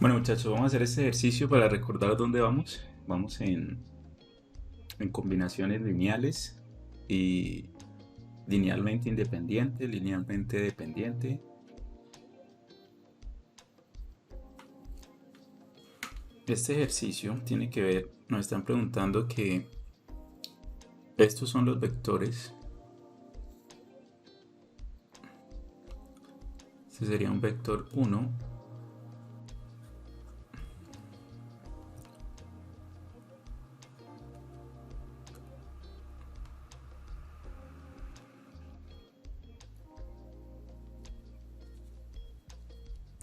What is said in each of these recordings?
Bueno, muchachos, vamos a hacer este ejercicio para recordar dónde vamos. Vamos en combinaciones lineales y linealmente independiente, linealmente dependiente. Este ejercicio tiene que ver, nos están preguntando que estos son los vectores. Este sería un vector 1.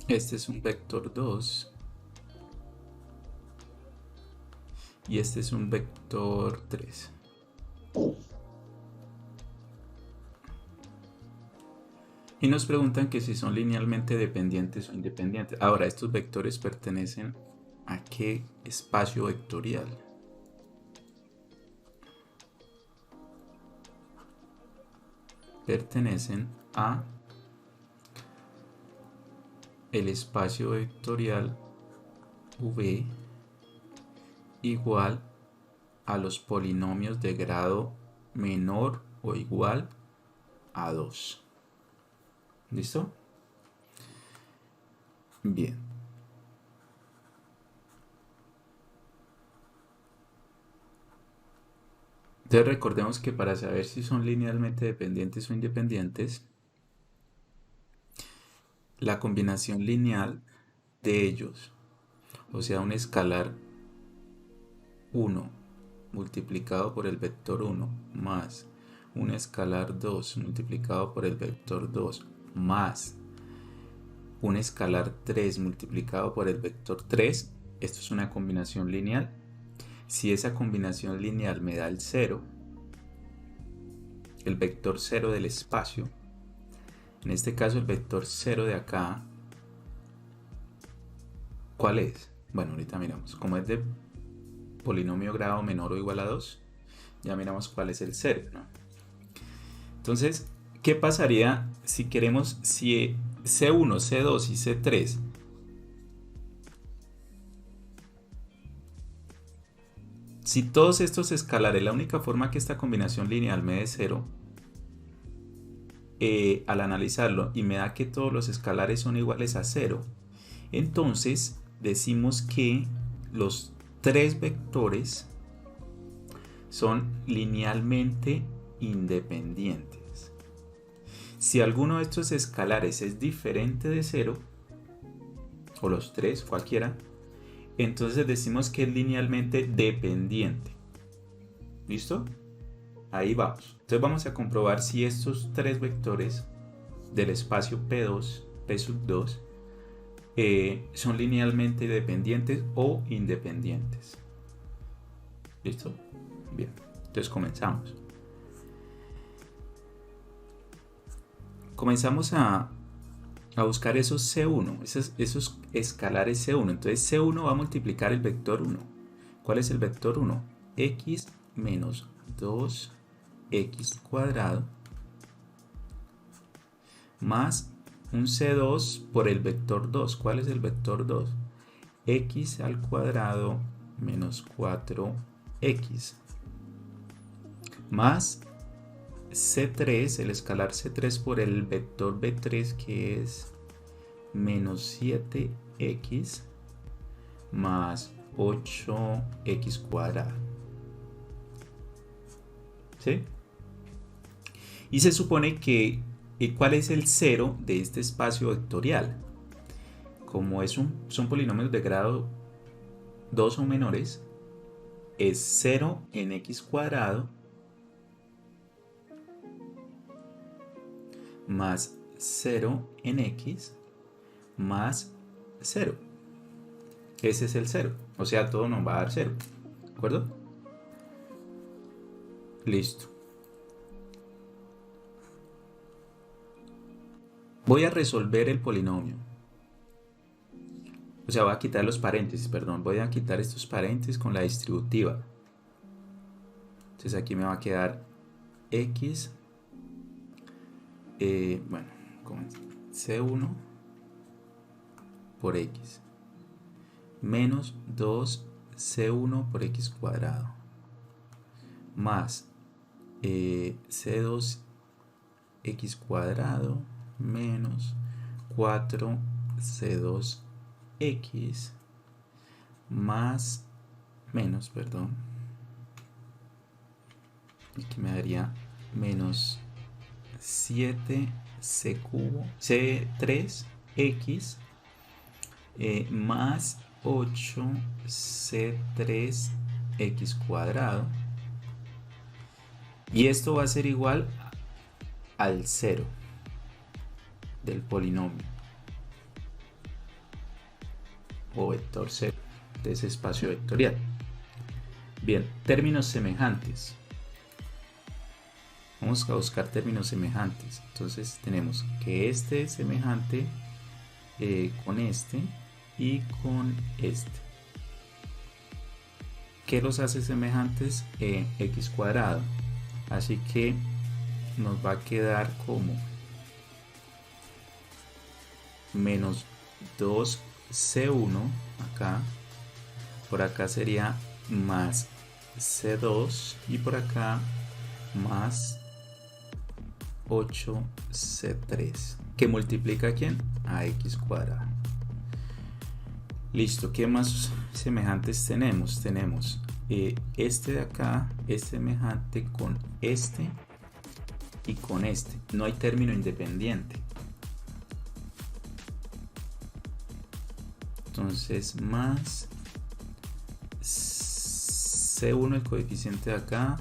Este es un vector 2. Y este es un vector 3. Y nos preguntan que si son linealmente dependientes o independientes. Ahora, estos vectores pertenecen a qué espacio vectorial. Pertenecen a el espacio vectorial V igual a los polinomios de grado menor o igual a 2. ¿Listo? Bien. Entonces recordemos que para saber si son linealmente dependientes o independientes, la combinación lineal de ellos, o sea, un escalar 1 multiplicado por el vector 1 más un escalar 2 multiplicado por el vector 2 más un escalar 3 multiplicado por el vector 3, esto es una combinación lineal. Si esa combinación lineal me da el 0, el vector 0 del espacio, en este caso el vector 0 de acá, ¿cuál es? Bueno, ahorita miramos. Como es de polinomio grado menor o igual a 2, ya miramos cuál es el 0, ¿no? Entonces, ¿qué pasaría si queremos, si C1, C2 y C3 si todos estos escalares, la única forma que esta combinación lineal me dé 0, al analizarlo y me da que todos los escalares son iguales a 0, entonces decimos que los tres vectores son linealmente independientes. Si alguno de estos escalares es diferente de 0, o los tres, cualquiera, entonces decimos que es linealmente dependiente. ¿Listo? Ahí vamos. Entonces vamos a comprobar si estos tres vectores del espacio P2, P sub 2, son linealmente dependientes o independientes. ¿Listo? Bien. Entonces comenzamos. Comenzamos a buscar esos C1, esos escalares C1. Entonces C1 va a multiplicar el vector 1. ¿Cuál es el vector 1? X menos 2x cuadrado más un C2 por el vector 2. ¿Cuál es el vector 2? X al cuadrado menos 4x más C3, el escalar C3 por el vector B3, que es menos 7x más 8x cuadrado. ¿Sí? Y se supone que ¿cuál es el 0 de este espacio vectorial? Como son polinomios de grado 2 o menores, es 0 en x cuadrado más 0 en x más 0. Ese es el 0. O sea, todo nos va a dar 0. ¿De acuerdo? Listo. Voy a resolver el polinomio. O sea, voy a quitar los paréntesis, perdón. Voy a quitar estos paréntesis con la distributiva. Entonces aquí me va a quedar x, bueno, con C1 por x. menos 2c1 por x cuadrado más c2x cuadrado menos 4c2x más menos, perdón, aquí me daría menos 7c cubo c3x más 8c3x cuadrado, y esto va a ser igual al 0 del polinomio o vector 0 de ese espacio vectorial. Bien, términos semejantes. Vamos a buscar términos semejantes. Entonces tenemos que este es semejante con este y con este. ¿Qué los hace semejantes? X cuadrado. Así que nos va a quedar como menos 2c1 acá, por acá sería más c2 y por acá más 8c3, que multiplica ¿a quién? A x cuadrado. Listo, ¿qué más semejantes tenemos? Tenemos este de acá es semejante con este y con este. No hay término independiente. Entonces más C1 el coeficiente de acá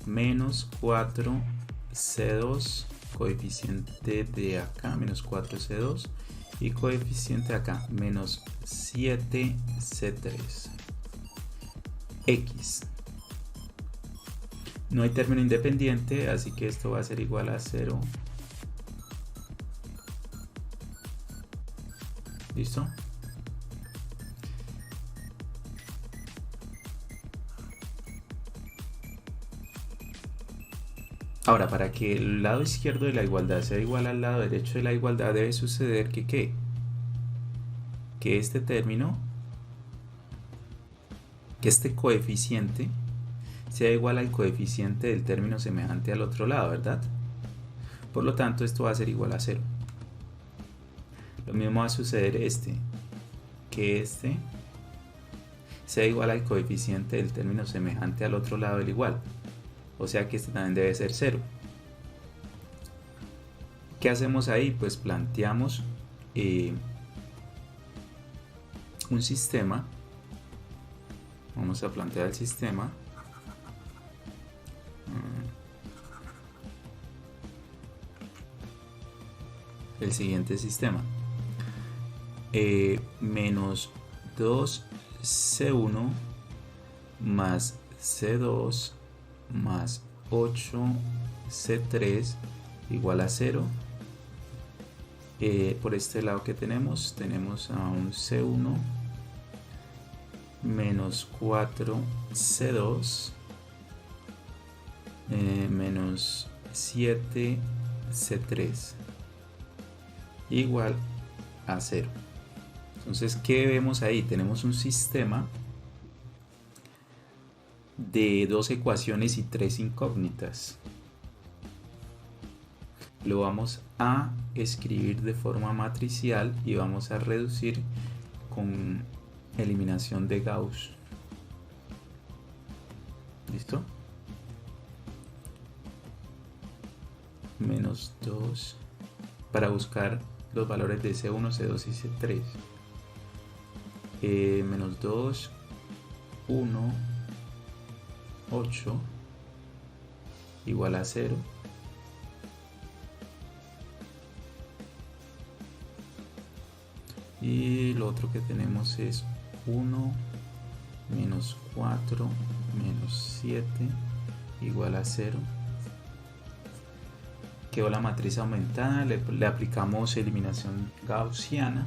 menos 4C2 coeficiente de acá menos 4C2 y coeficiente de acá menos 7C3 X. No hay término independiente, así que esto va a ser igual a 0. ¿Listo? Ahora, para que el lado izquierdo de la igualdad sea igual al lado derecho de la igualdad, debe suceder que ¿qué? Que este término, que este coeficiente sea igual al coeficiente del término semejante al otro lado, ¿verdad? Por lo tanto, esto va a ser igual a 0. Lo mismo va a suceder que este sea igual al coeficiente del término semejante al otro lado del igual. O sea que este también debe ser 0. ¿Qué hacemos ahí? Pues planteamos un sistema. Vamos a plantear el sistema. El siguiente sistema. Menos 2C1 más C2 más 8C3 igual a 0. Por este lado que tenemos a un C1 menos 4C2 menos 7C3 igual a 0. Entonces, ¿qué vemos ahí? Tenemos un sistema de 2 ecuaciones y 3 incógnitas. Lo vamos a escribir de forma matricial y vamos a reducir con eliminación de Gauss. ¿Listo? Menos 2 para buscar los valores de C1, C2 y C3. Menos 2, 1, 8 igual a 0. Y lo otro que tenemos es 1 menos 4 menos 7 igual a 0. Quedó la matriz aumentada, le aplicamos eliminación gaussiana.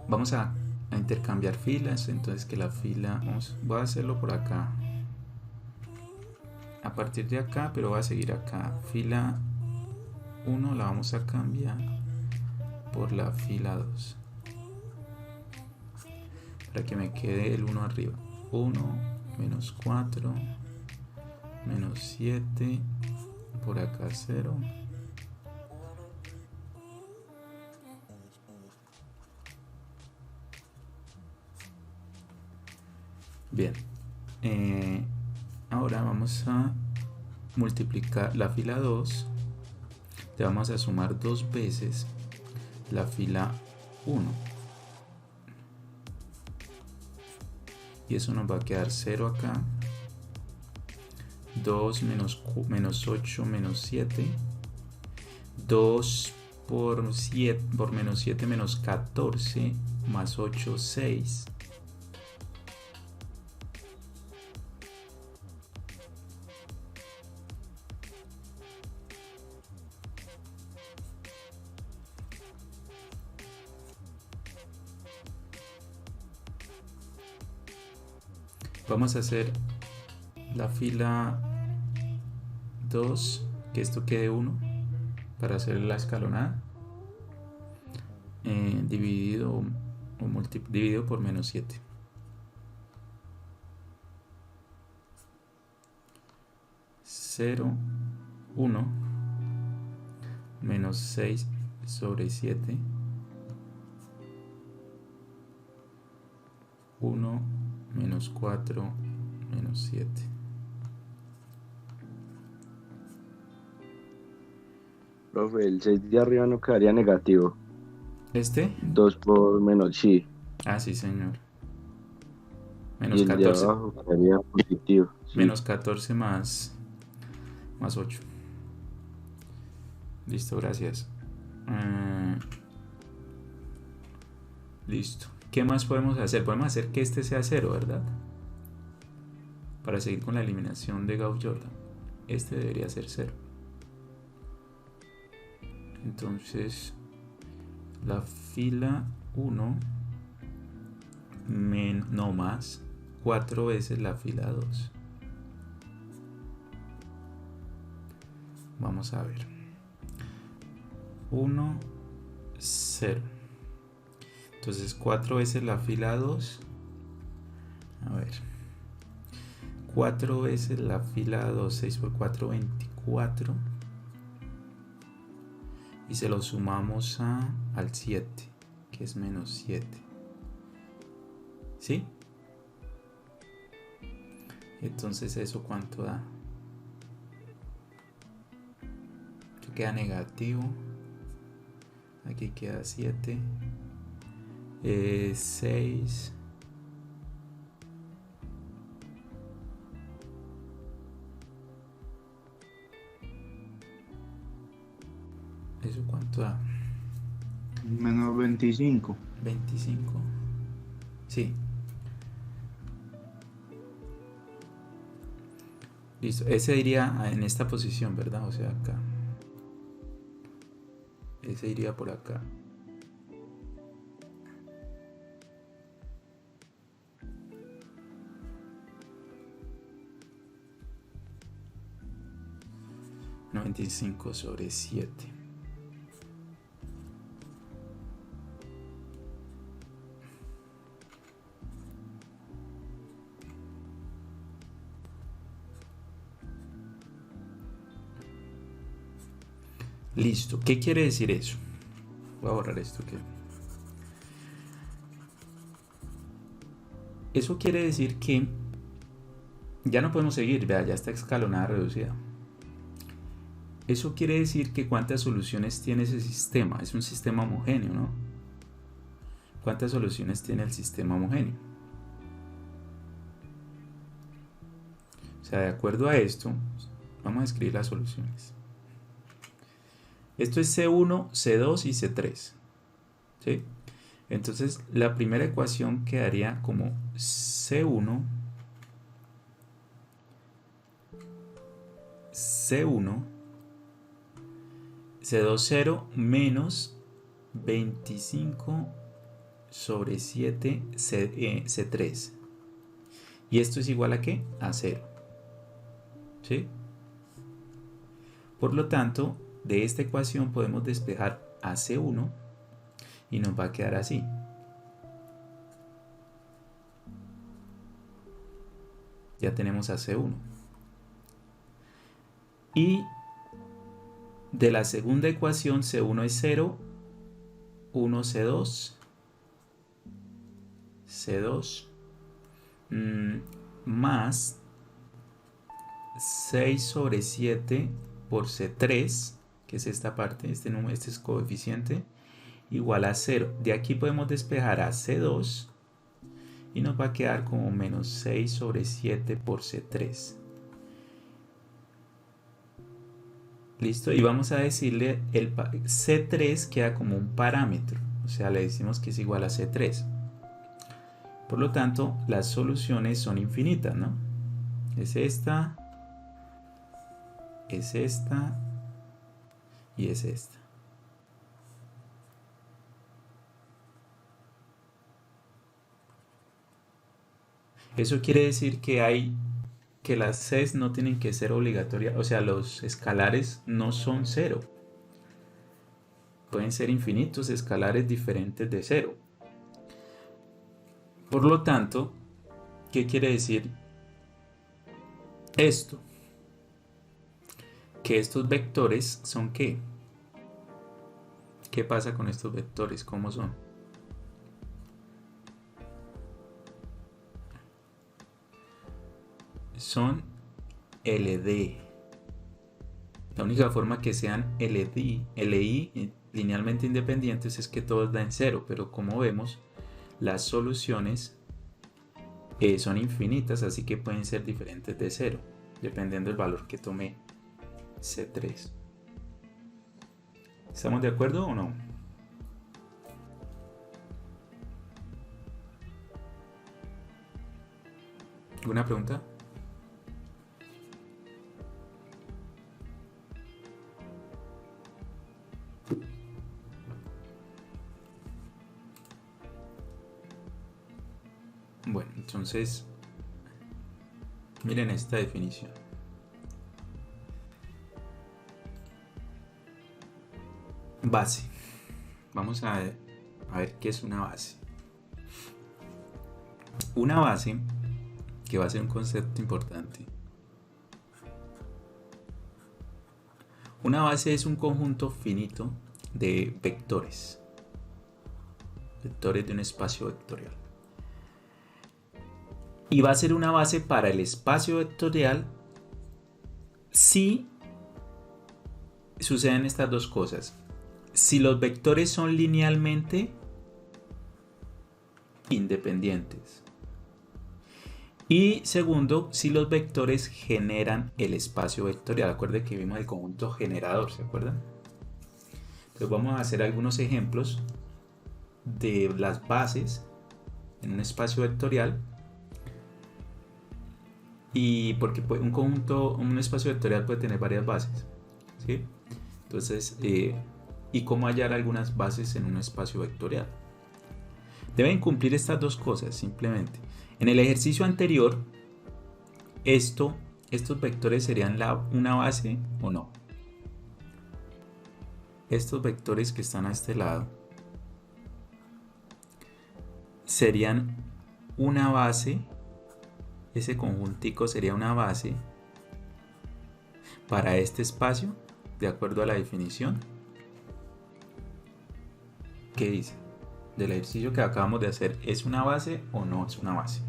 Vamos a intercambiar filas, entonces que la fila, voy a hacerlo por acá, partir de acá, pero va a seguir acá. Fila 1 la vamos a cambiar por la fila 2 para que me quede el 1 arriba. 1 menos 4 menos 7, por acá 0. Bien, ahora vamos a multiplicar la fila 2, le vamos a sumar 2 veces la fila 1 y eso nos va a quedar 0 acá. 2 menos 8 menos 7, 2 por 7 por menos 7 menos 14 más 8 6. Vamos a hacer la fila 2, que esto quede 1 para hacer la escalonada, dividido por menos 7. Cero, 1 menos 6 sobre 7, 1 menos 4 menos 7. Profe, el 6 de arriba no quedaría negativo. ¿Este? 2 por menos, sí. Ah, sí, señor. Menos Y el de 14. abajo quedaría positivo. Sí. Menos 14 más 8. Listo, gracias. Listo. ¿Qué más podemos hacer? Podemos hacer que este sea 0, ¿verdad? Para seguir con la eliminación de Gauss-Jordan. Este debería ser 0. Entonces, la fila 1 no más 4 veces la fila 2. Vamos a ver. 1, 0. Entonces 4 veces la fila 2. A ver. 4 veces la fila 2. 6 por 4, 24. Y se lo sumamos al 7, que es menos 7. ¿Sí? Entonces, ¿eso cuánto da? Aquí queda negativo. Aquí queda 7. 6. ¿Eso cuánto da? Menos 25. 25. Sí. Listo. Ese iría en esta posición, ¿verdad? O sea, acá. Ese iría por acá. No, 25 sobre 7. Listo. ¿Qué quiere decir eso? Voy a borrar esto. Eso quiere decir que ya no podemos seguir. Vea, ya está escalonada reducida. Eso quiere decir que cuántas soluciones tiene ese sistema. Es un sistema homogéneo, ¿no? ¿Cuántas soluciones tiene el sistema homogéneo? O sea, de acuerdo a esto, vamos a escribir las soluciones. Esto es C1, C2 y C3. ¿Sí? Entonces, la primera ecuación quedaría como C1, C1, C2, 0 menos 25 sobre 7 C3. ¿Y esto es igual a qué? A 0. ¿Sí? Por lo tanto, de esta ecuación podemos despejar a C1 y nos va a quedar así. Ya tenemos a C1. Y de la segunda ecuación, C1 es 0, 1 C2, C2 más 6 sobre 7 por C3, que es esta parte, este es coeficiente, igual a 0. De aquí podemos despejar a C2 y nos va a quedar como menos 6 sobre 7 por C3. Listo, y vamos a decirle el C3 queda como un parámetro, o sea, le decimos que es igual a C3. Por lo tanto, las soluciones son infinitas, ¿no? Es esta y es esta. Eso quiere decir que las Cs no tienen que ser obligatorias, o sea, los escalares no son 0. Pueden ser infinitos escalares diferentes de 0. Por lo tanto, ¿qué quiere decir esto? Que estos vectores son ¿qué? ¿Qué pasa con estos vectores? ¿Cómo son? Son LD. La única forma que sean LI linealmente independientes es que todos dan 0, pero como vemos, las soluciones son infinitas, así que pueden ser diferentes de 0, dependiendo del valor que tome C3. ¿Estamos de acuerdo o no? ¿Alguna pregunta? Bueno, entonces, miren esta definición. Base. Vamos a ver qué es una base. Una base, que va a ser un concepto importante. Una base es un conjunto finito de vectores. Vectores de un espacio vectorial. Y va a ser una base para el espacio vectorial si suceden estas dos cosas. Si los vectores son linealmente independientes. Y segundo, si los vectores generan el espacio vectorial. Acuérdense que vimos el conjunto generador, ¿se acuerdan? Entonces vamos a hacer algunos ejemplos de las bases en un espacio vectorial. Y porque un espacio vectorial puede tener varias bases, ¿sí? Entonces, y cómo hallar algunas bases en un espacio vectorial. Deben cumplir estas dos cosas simplemente. En el ejercicio anterior, estos vectores serían una base o no. Estos vectores que están a este lado serían una base. Ese conjuntico sería una base para este espacio, de acuerdo a la definición. ¿Qué dice? Del ejercicio que acabamos de hacer, ¿es una base o no es una base?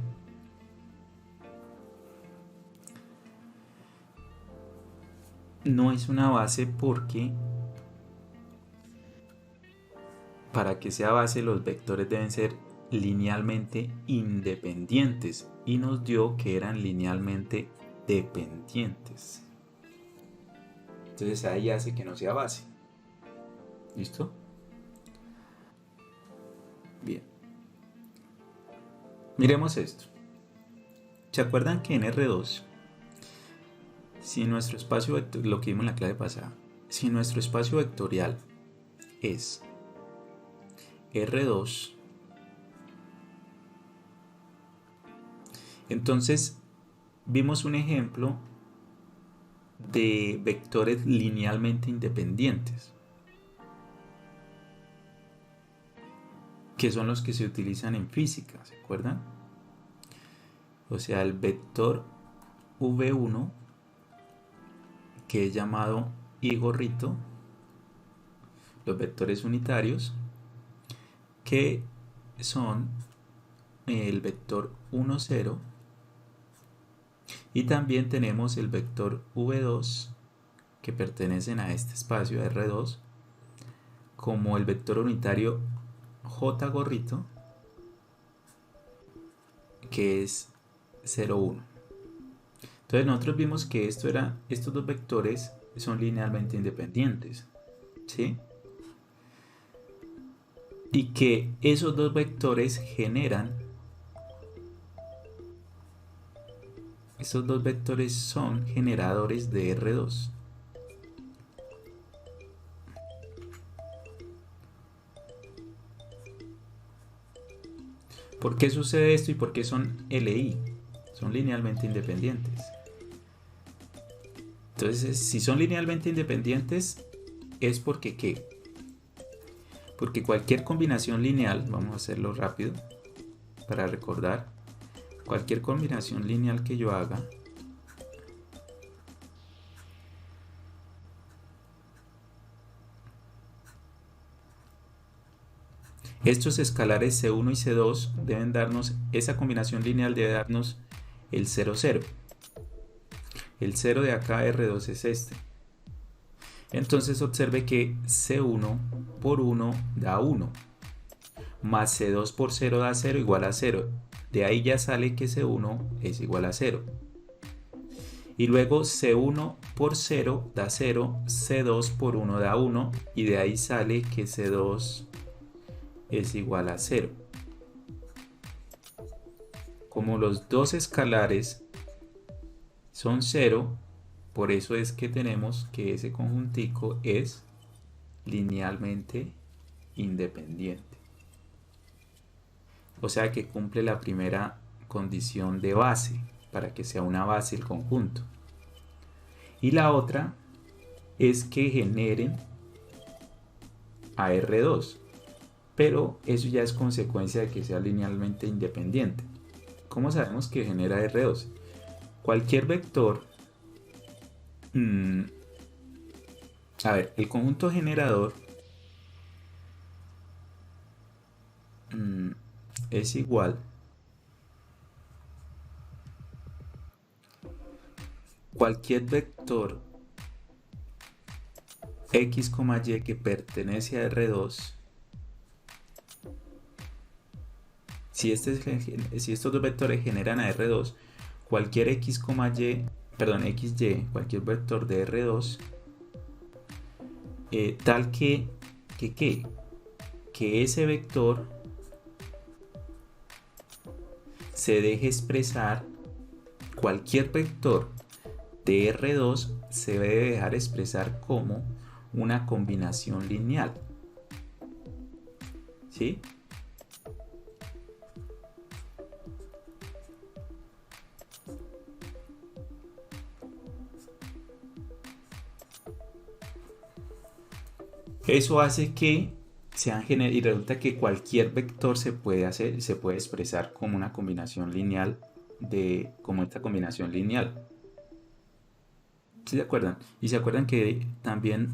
No es una base porque para que sea base los vectores deben ser linealmente independientes y nos dio que eran linealmente dependientes. Entonces ahí hace que no sea base. ¿Listo? Bien. Miremos esto. ¿Se acuerdan que en R2, si nuestro espacio vectorial, lo que vimos en la clase pasada, si nuestro espacio vectorial es R2, entonces vimos un ejemplo de vectores linealmente independientes, que son los que se utilizan en física, ¿se acuerdan? O sea, el vector V1, que es llamado I gorrito, los vectores unitarios, que son el vector 1, 0, y también tenemos el vector V2, que pertenecen a este espacio R2, como el vector unitario J gorrito, que es 0, 1. Entonces nosotros vimos que estos dos vectores son linealmente independientes, ¿sí? Y que esos dos vectores estos dos vectores son generadores de R2. ¿Por qué sucede esto y por qué son LI? Son linealmente independientes. Entonces, si son linealmente independientes, es porque ¿qué? Porque cualquier combinación lineal, vamos a hacerlo rápido para recordar, cualquier combinación lineal que yo haga, estos escalares C1 y C2 deben darnos, esa combinación lineal debe darnos el 0, 0. El 0 de acá, R2, es este. Entonces observe que C1 por 1 da 1, más C2 por 0 da 0 igual a 0. De ahí ya sale que C1 es igual a 0. Y luego C1 por 0 da 0, C2 por 1 da 1, y de ahí sale que C2 es igual a 0. Como los dos escalares son 0, por eso es que tenemos que ese conjuntico es linealmente independiente. O sea que cumple la primera condición de base, para que sea una base el conjunto. Y la otra es que generen a R2, pero eso ya es consecuencia de que sea linealmente independiente. ¿Cómo sabemos que genera R2? Cualquier vector, a ver, el conjunto generador es igual cualquier vector x, y que pertenece a R2. Si estos dos vectores generan a R2, cualquier xy, cualquier vector de R2, tal que ese vector se deje expresar, cualquier vector de R2 se debe dejar expresar como una combinación lineal, ¿sí? Eso hace que sean y resulta que cualquier vector se puede expresar como una combinación lineal como esta combinación lineal. ¿Sí se acuerdan? Y se acuerdan que también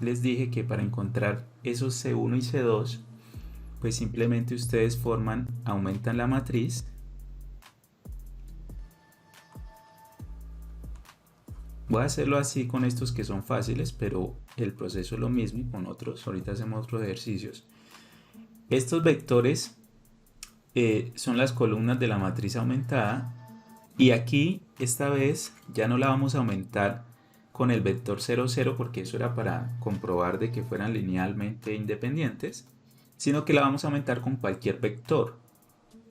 les dije que para encontrar esos C1 y C2, pues simplemente ustedes aumentan la matriz, voy a hacerlo así con estos que son fáciles, pero el proceso es lo mismo y con otros, ahorita hacemos otros ejercicios. Estos vectores son las columnas de la matriz aumentada, y aquí esta vez ya no la vamos a aumentar con el vector 0, 0, porque eso era para comprobar de que fueran linealmente independientes, sino que la vamos a aumentar con cualquier vector,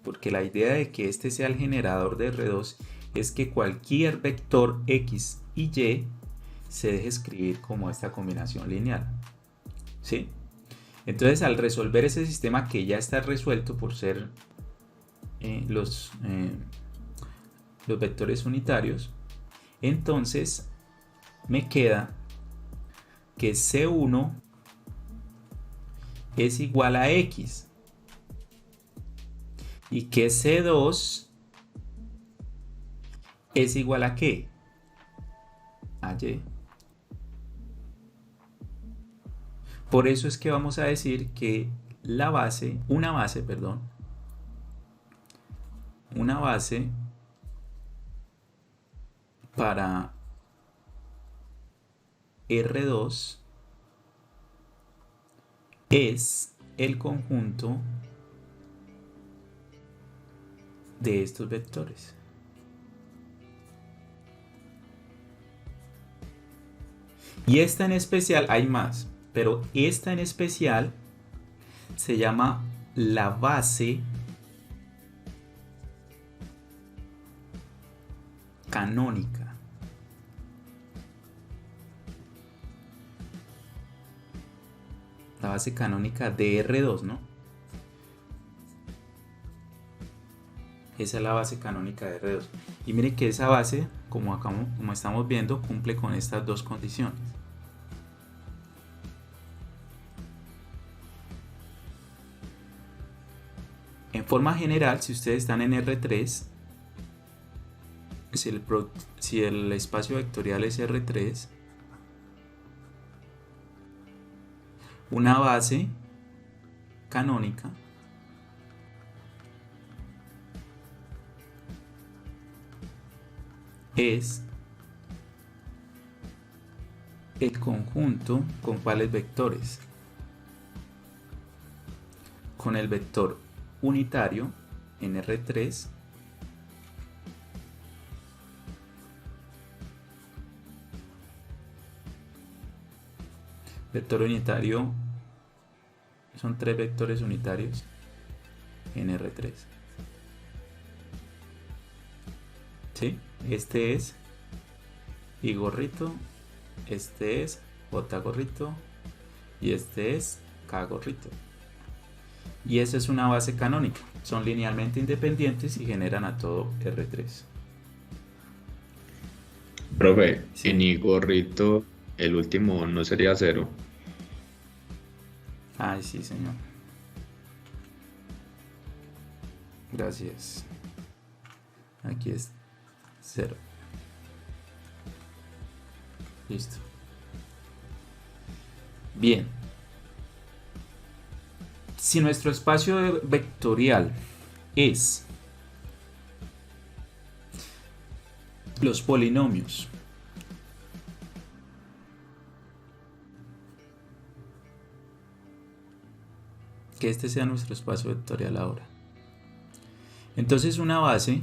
porque la idea de que este sea el generador de R2 es que cualquier vector x y y se deje escribir como esta combinación lineal, ¿sí? Entonces, al resolver ese sistema que ya está resuelto por ser los vectores unitarios, entonces me queda que C1 es igual a X y que C2 es igual a ¿qué? A Y. Por eso es que vamos a decir que una base para R2 es el conjunto de estos vectores. Y esta en especial, hay más, pero esta en especial se llama la base canónica. La base canónica de R2, ¿no? Esa es la base canónica de R2. Y miren que esa base, como estamos viendo, cumple con estas dos condiciones. En forma general, si ustedes están en R3, si el espacio vectorial es R3, una base canónica es el conjunto con cuáles vectores, con el vector unitario en R3 vector unitario, son tres vectores unitarios en R3. ¿Sí? Este es I gorrito, este es J gorrito y este es K gorrito. Y esa es una base canónica. Son linealmente independientes y generan a todo R3. Profe, Sí. en I gorrito el último no sería 0. Ay, sí, señor. Gracias. Aquí es 0. Listo. Bien. Si nuestro espacio vectorial es los polinomios que este sea nuestro espacio vectorial ahora, entonces una base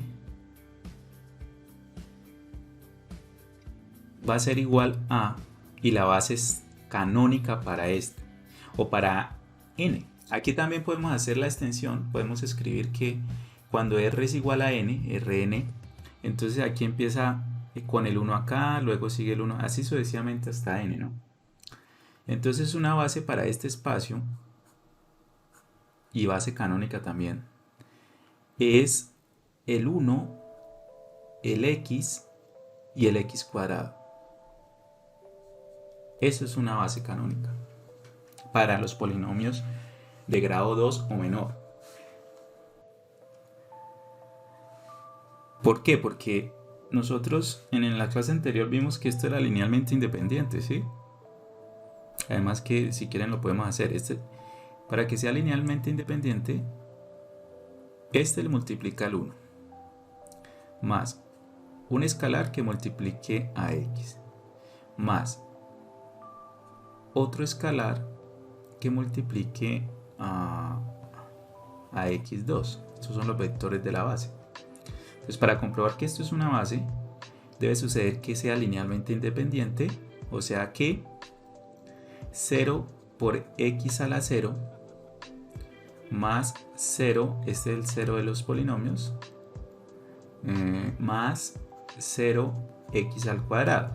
va a ser igual a, y la base es canónica para este o para n. Aquí también podemos hacer la extensión, podemos escribir que cuando r es igual a n, Rn, entonces aquí empieza con el 1 acá, luego sigue el 1, así sucesivamente hasta n, ¿no? Entonces una base para este espacio, y base canónica también, es el 1, el x y el x cuadrado. Eso es una base canónica para los polinomios de grado 2 o menor. ¿Por qué? Porque nosotros en la clase anterior vimos que esto era linealmente independiente, ¿sí? Además que si quieren lo podemos hacer. Para que sea linealmente independiente, este le multiplica al 1 más un escalar que multiplique a x más otro escalar que multiplique a x2. Estos son los vectores de la base. Entonces, para comprobar que esto es una base, debe suceder que sea linealmente independiente, o sea que 0 por x a la 0 más 0, este es el 0 de los polinomios, más 0x al cuadrado.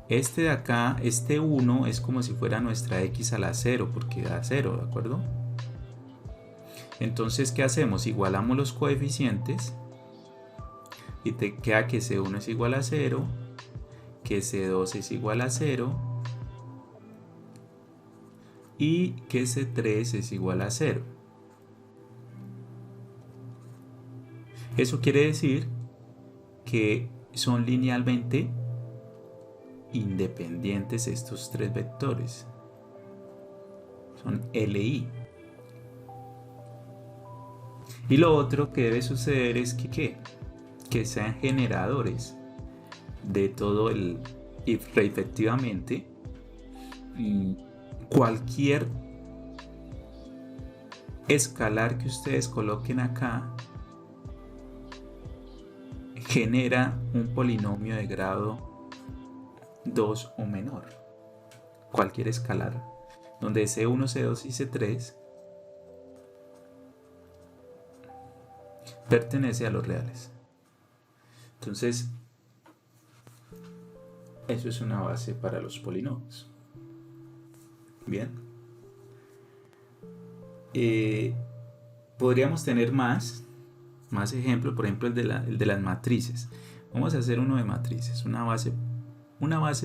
Este de acá, este 1 es como si fuera nuestra x a la 0 porque da 0, ¿de acuerdo? Entonces, ¿qué hacemos? Igualamos los coeficientes Y te queda que C1 es igual a 0, que C2 es igual a 0 y que C3 es igual a 0. Eso quiere decir que son linealmente independientes estos tres vectores. Son LI. Y lo otro que debe suceder es que sean generadores de todo el if. Efectivamente, cualquier escalar que ustedes coloquen acá genera un polinomio de grado 2 o menor. Cualquier escalar donde C1, C2 y C3 pertenece a los reales. Entonces, eso es una base para los polinomios. Bien. Podríamos tener más ejemplos, por ejemplo el de las matrices. Vamos a hacer uno de matrices, una base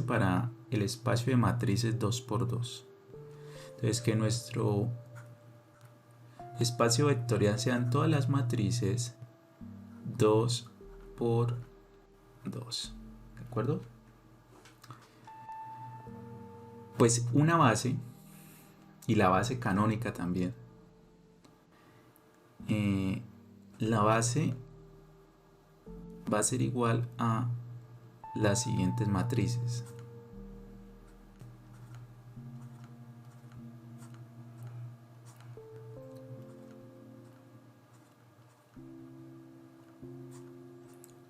para el espacio de matrices 2×2. Entonces, que nuestro espacio vectorial sean todas las matrices 2×2. ¿De acuerdo? Pues una base, y la base canónica también. La base va a ser igual a las siguientes matrices.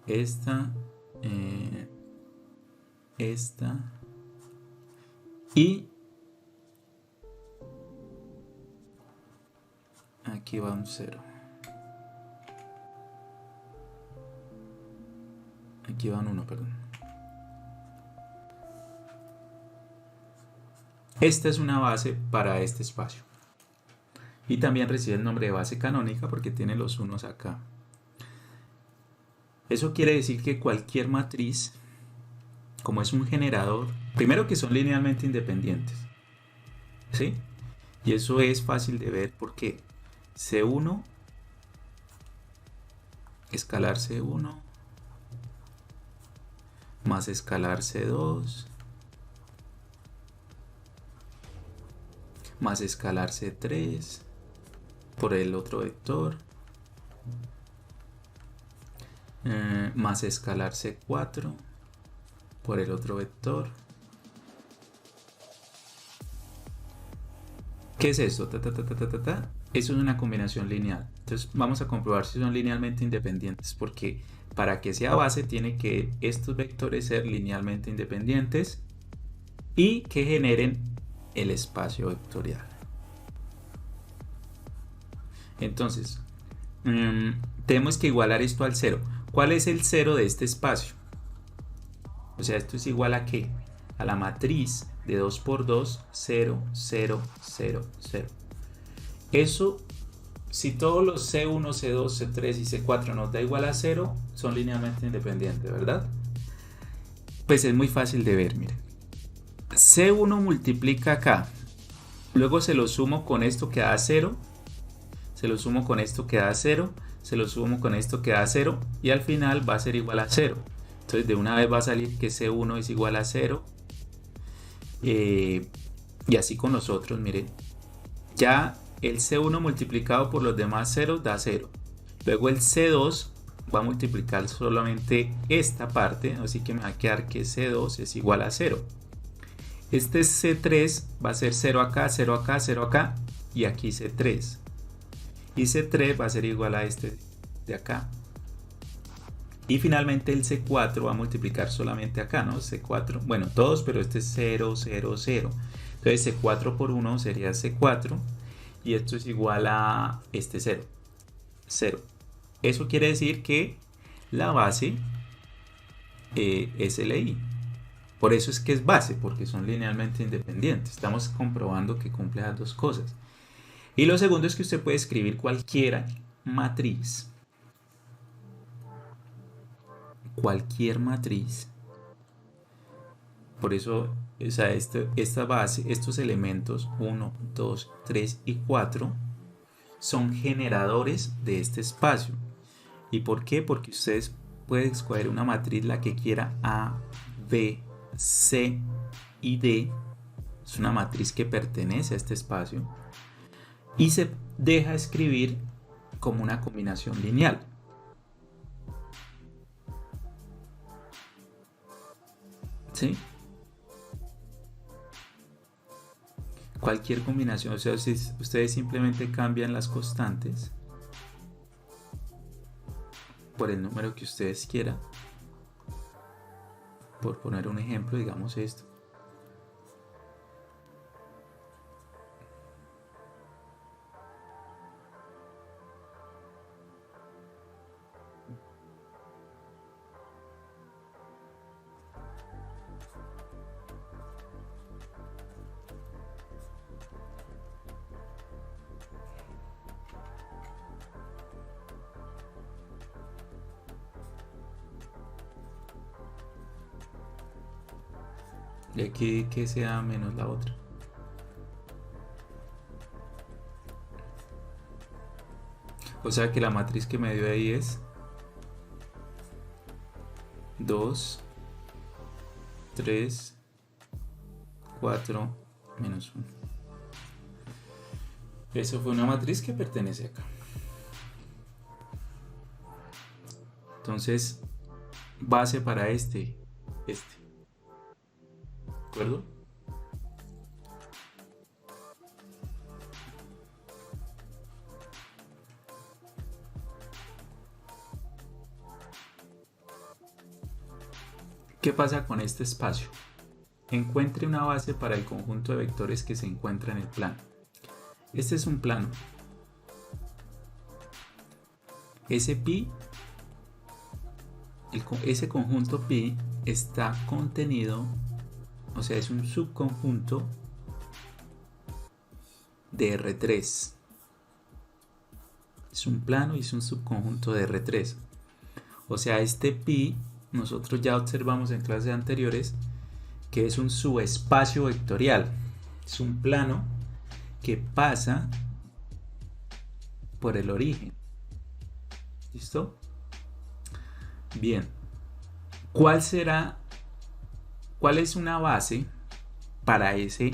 Esta y aquí va un 0. Aquí va un 1, perdón. Esta es una base para este espacio. Y también recibe el nombre de base canónica porque tiene los unos acá. Eso quiere decir que cualquier matriz, como es un generador, primero que son linealmente independientes, ¿sí? Y eso es fácil de ver porque C1, escalar C1, más escalar C2, más escalar C3 por el otro vector, más escalar C4 por el otro vector. ¿Qué es esto? Eso es una combinación lineal. Entonces vamos a comprobar si son linealmente independientes, porque para que sea base tiene que estos vectores ser linealmente independientes y que generen el espacio vectorial. Entonces tenemos que igualar esto al 0. ¿Cuál es el 0 de este espacio? O sea, esto es igual a ¿qué? A la matriz de 2×2, 0, 0, 0, 0. Eso, si todos los C1, C2, C3 y C4 nos da igual a 0, son linealmente independientes, ¿verdad? Pues es muy fácil de ver, miren. C1 multiplica acá, luego se lo sumo con esto que da 0, se lo sumo con esto que da 0, se lo sumo con esto que da 0 y al final va a ser igual a 0. Entonces de una vez va a salir que C1 es igual a 0 y así con los otros, miren. Ya el C1 multiplicado por los demás ceros da 0. Luego el C2 va a multiplicar solamente esta parte, así que me va a quedar que C2 es igual a 0. Este C3 va a ser 0 acá, 0 acá, 0 acá y aquí C3. Y C3 va a ser igual a este de acá. Y finalmente el C4 va a multiplicar solamente acá, ¿no? C4, bueno, todos, pero este es 0, 0, 0. Entonces C4 por 1 sería C4 y esto es igual a este 0, 0. Eso quiere decir que la base es LI. Por eso es que es base, porque son linealmente independientes. Estamos comprobando que cumple las dos cosas. Y lo segundo es que usted puede escribir cualquier matriz cualquier matriz. Por eso, o sea, esta base, estos elementos 1, 2, 3 y 4 son generadores de este espacio. ¿Y por qué? Porque ustedes pueden escoger una matriz la que quiera, A, B, C y D. Es una matriz que pertenece a este espacio y se deja escribir como una combinación lineal. ¿Sí? Cualquier combinación, o sea, si ustedes simplemente cambian las constantes por el número que ustedes quieran. Por poner un ejemplo, digamos esto. Y aquí que sea menos la otra. O sea que la matriz que me dio ahí es 2, 3, 4, menos 1. Eso fue una matriz que pertenece acá. Entonces, base para este. ¿De acuerdo? ¿Qué pasa con este espacio? Encuentre una base para el conjunto de vectores que se encuentra en el plano. Este es un plano. Ese pi, ese conjunto pi está contenido, o sea, es un subconjunto de R3. Es un plano y es un subconjunto de R3. O sea, este pi, nosotros ya observamos en clases anteriores que es un subespacio vectorial. Es un plano que pasa por el origen. ¿Listo? Bien. ¿Cuál es una base para ese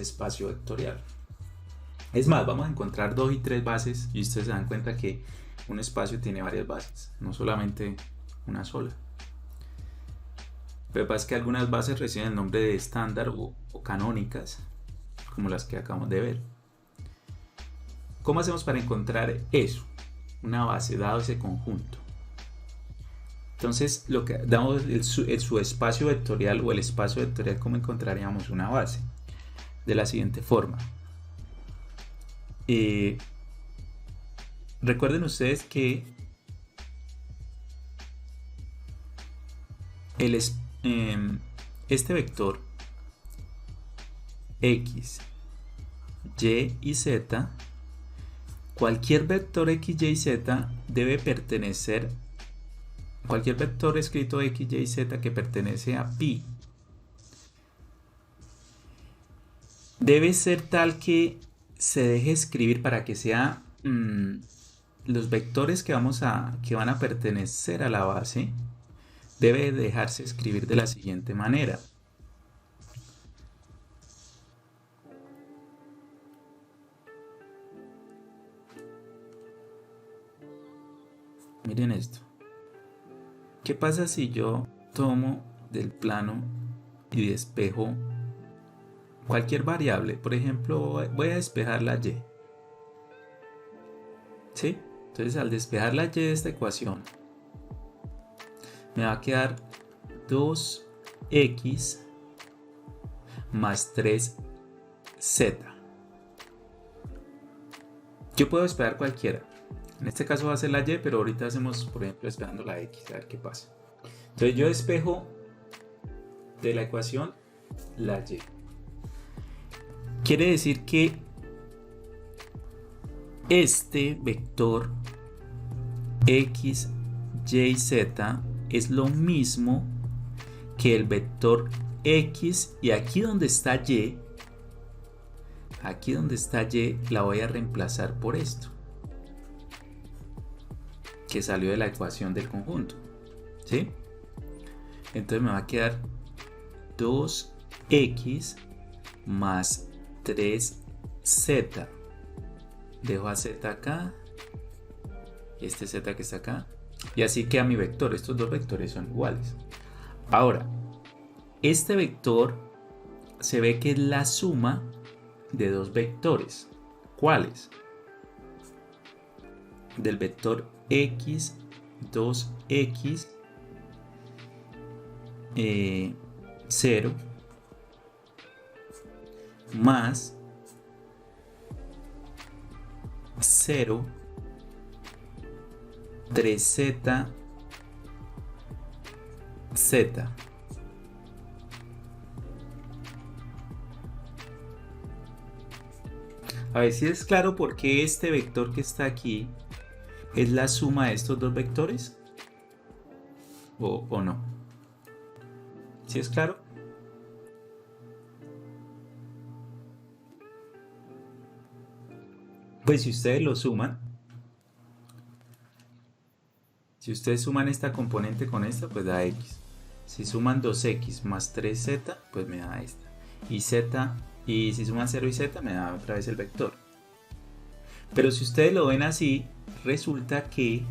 espacio vectorial? Es más, vamos a encontrar 2 y 3 bases y ustedes se dan cuenta que un espacio tiene varias bases, no solamente una sola. Lo que pasa es que algunas bases reciben el nombre de estándar o canónicas, como las que acabamos de ver. ¿Cómo hacemos para encontrar eso? Una base, dado ese conjunto. Entonces, lo que damos el subespacio vectorial o el espacio vectorial, ¿cómo encontraríamos una base? De la siguiente forma. Recuerden ustedes que este vector X, Y y Z, cualquier vector X, Y y Z debe pertenecer, cualquier vector escrito X, Y y Z que pertenece a pi, debe ser tal que se deje escribir para que sea los vectores que van a pertenecer a la base, debe dejarse escribir de la siguiente manera. Miren esto. ¿Qué pasa si yo tomo del plano y despejo cualquier variable? Por ejemplo, voy a despejar la y. ¿Sí? Entonces, al despejar la y de esta ecuación, me va a quedar 2x más 3z. Yo puedo despejar cualquiera. En este caso va a ser la y, pero ahorita hacemos, por ejemplo, despejando la x, a ver qué pasa. Entonces yo despejo de la ecuación la y. Quiere decir que este vector x, y y z es lo mismo que el vector x, y aquí donde está y la voy a reemplazar por esto que salió de la ecuación del conjunto, ¿sí? Entonces me va a quedar 2x más 3z. Dejo a z acá, este z que está acá, y así queda mi vector. Estos dos vectores son iguales. Ahora, este vector se ve que es la suma de dos vectores. ¿Cuáles? Del vector x, 2x, 0, más 0, 3z, z. A ver si es claro por qué este vector que está aquí es la suma de estos dos vectores, o no. ¿Sí es claro? Pues si ustedes lo suman, si ustedes suman esta componente con esta, pues da x. Si suman 2x más 3z, pues me da esta. Y z, y si suman 0 y z, me da otra vez el vector. Pero si ustedes lo ven así, resulta que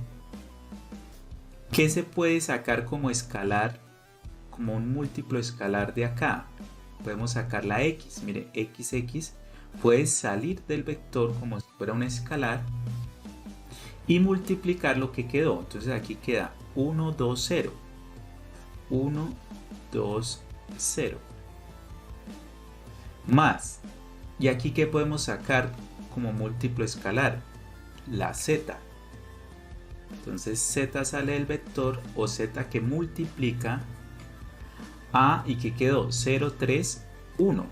¿qué se puede sacar como escalar, como un múltiplo escalar de acá? Podemos sacar la x. Mire, x puede salir del vector como si fuera un escalar y multiplicar lo que quedó. Entonces aquí queda 1, 2, 0. 1, 2, 0. Más. Y aquí ¿qué podemos sacar como múltiplo escalar? La z. Entonces z sale del vector, o z que multiplica a, y que quedó 0, 3, 1.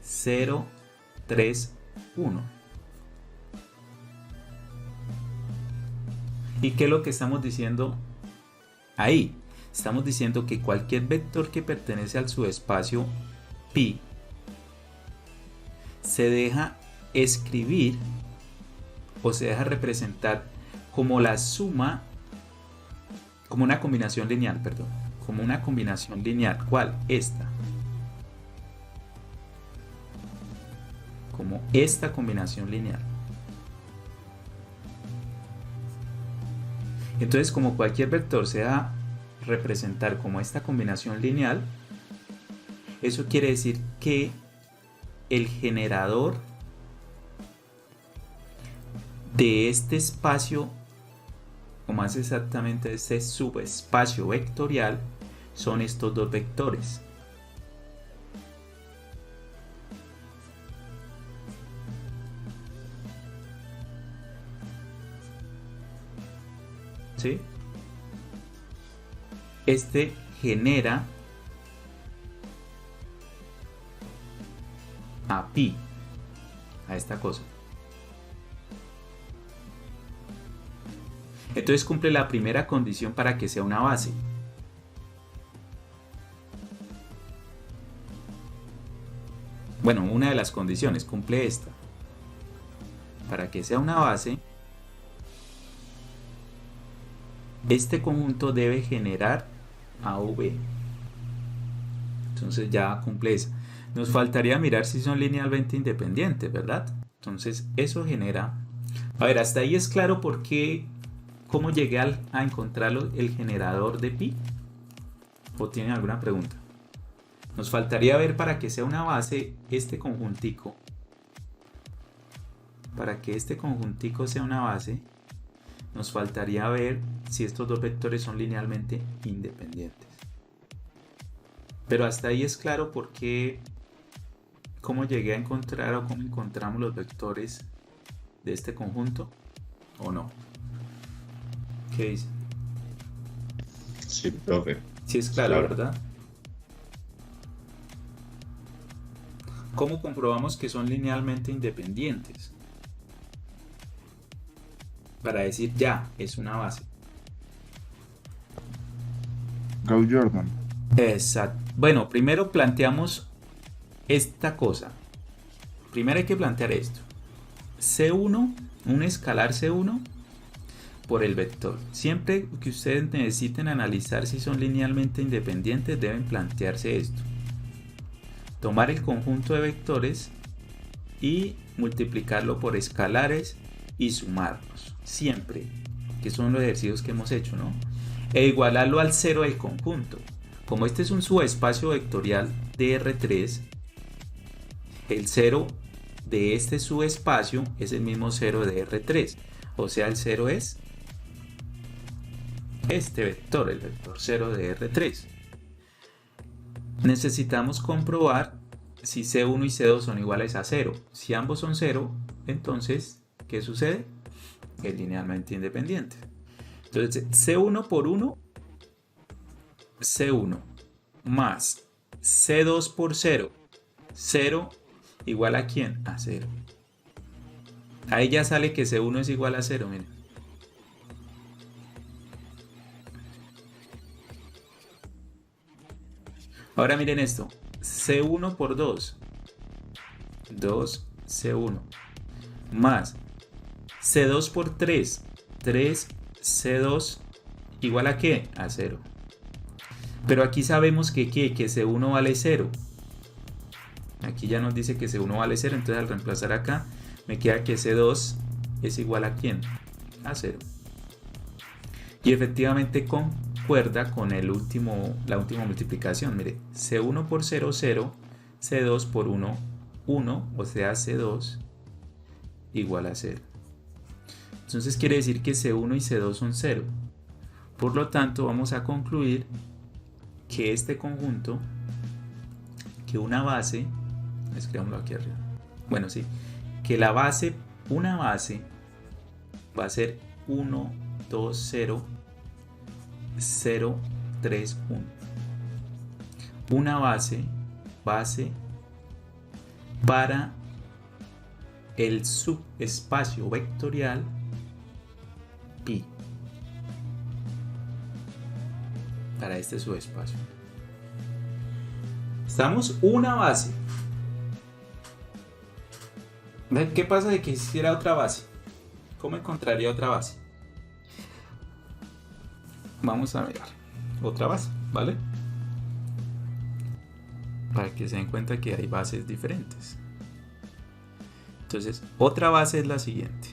0, 3, 1. ¿Y qué es lo que estamos diciendo ahí? Estamos diciendo que cualquier vector que pertenece al subespacio pi se deja escribir o se deja representar como la suma, como una combinación lineal, perdón, como una combinación lineal. ¿Cuál? Esta. Como esta combinación lineal. Entonces, como cualquier vector se va a representar como esta combinación lineal, eso quiere decir que el generador de este espacio, o más exactamente de este subespacio vectorial, son estos dos vectores. ¿Sí? Este genera a pi, a esta cosa. Entonces cumple la primera condición para que sea una base. Bueno, una de las condiciones cumple esta. Para que sea una base, este conjunto debe generar a V. Entonces ya cumple esa. Nos faltaría mirar si son linealmente independientes, ¿verdad? Entonces eso genera... A ver, hasta ahí es claro por qué, cómo llegué a encontrar el generador de pi. ¿O tienen alguna pregunta? Nos faltaría ver para que sea una base este conjuntico. Para que este conjuntico sea una base, nos faltaría ver si estos dos vectores son linealmente independientes. Pero hasta ahí es claro por qué, cómo llegué a encontrar o cómo encontramos los vectores de este conjunto, ¿o no? ¿Qué dice? Sí, profe. Sí es claro, ¿verdad? ¿Cómo comprobamos que son linealmente independientes? Para decir ya, es una base. Gauss Jordan. Exacto. Bueno, primero planteamos esta cosa. Primero hay que plantear esto. C1, un escalar C1 por el vector. Siempre que ustedes necesiten analizar si son linealmente independientes, deben plantearse esto. Tomar el conjunto de vectores y multiplicarlo por escalares y sumarlos. Siempre, que son los ejercicios que hemos hecho, ¿no? E igualarlo al cero del conjunto. Como este es un subespacio vectorial de R3, el cero de este subespacio es el mismo cero de R3. O sea, el cero es este vector, el vector 0 de R3. Necesitamos comprobar si C1 y C2 son iguales a 0. Si ambos son 0, entonces, ¿qué sucede? Es linealmente independiente. Entonces, C1 por 1, C1 más C2 por 0, 0 igual a ¿quién? A 0. Ahí ya sale que C1 es igual a 0, miren. Ahora miren esto, C1 por 2, 2C1, más C2 por 3, 3C2 igual a ¿qué? A 0. Pero aquí sabemos que C1 vale 0. Aquí ya nos dice que C1 vale 0, entonces al reemplazar acá me queda que C2 es igual a ¿quién? A 0. Y efectivamente concuerda con la última multiplicación. Mire, C1 por 0, 0, C2 por 1, 1, o sea C2 igual a 0. Entonces quiere decir que C1 y C2 son 0. Por lo tanto, vamos a concluir que este conjunto, que una base, escribámoslo aquí arriba, bueno, sí, que la base, una base, va a ser 1, 2, 0, 0, 3, 1. Una base para el subespacio vectorial pi. Para este subespacio. Estamos una base. ¿Qué pasa de que hiciera otra base? ¿Cómo encontraría otra base? Vamos a ver otra base, ¿vale? Para que se den cuenta que hay bases diferentes. Entonces, otra base es la siguiente.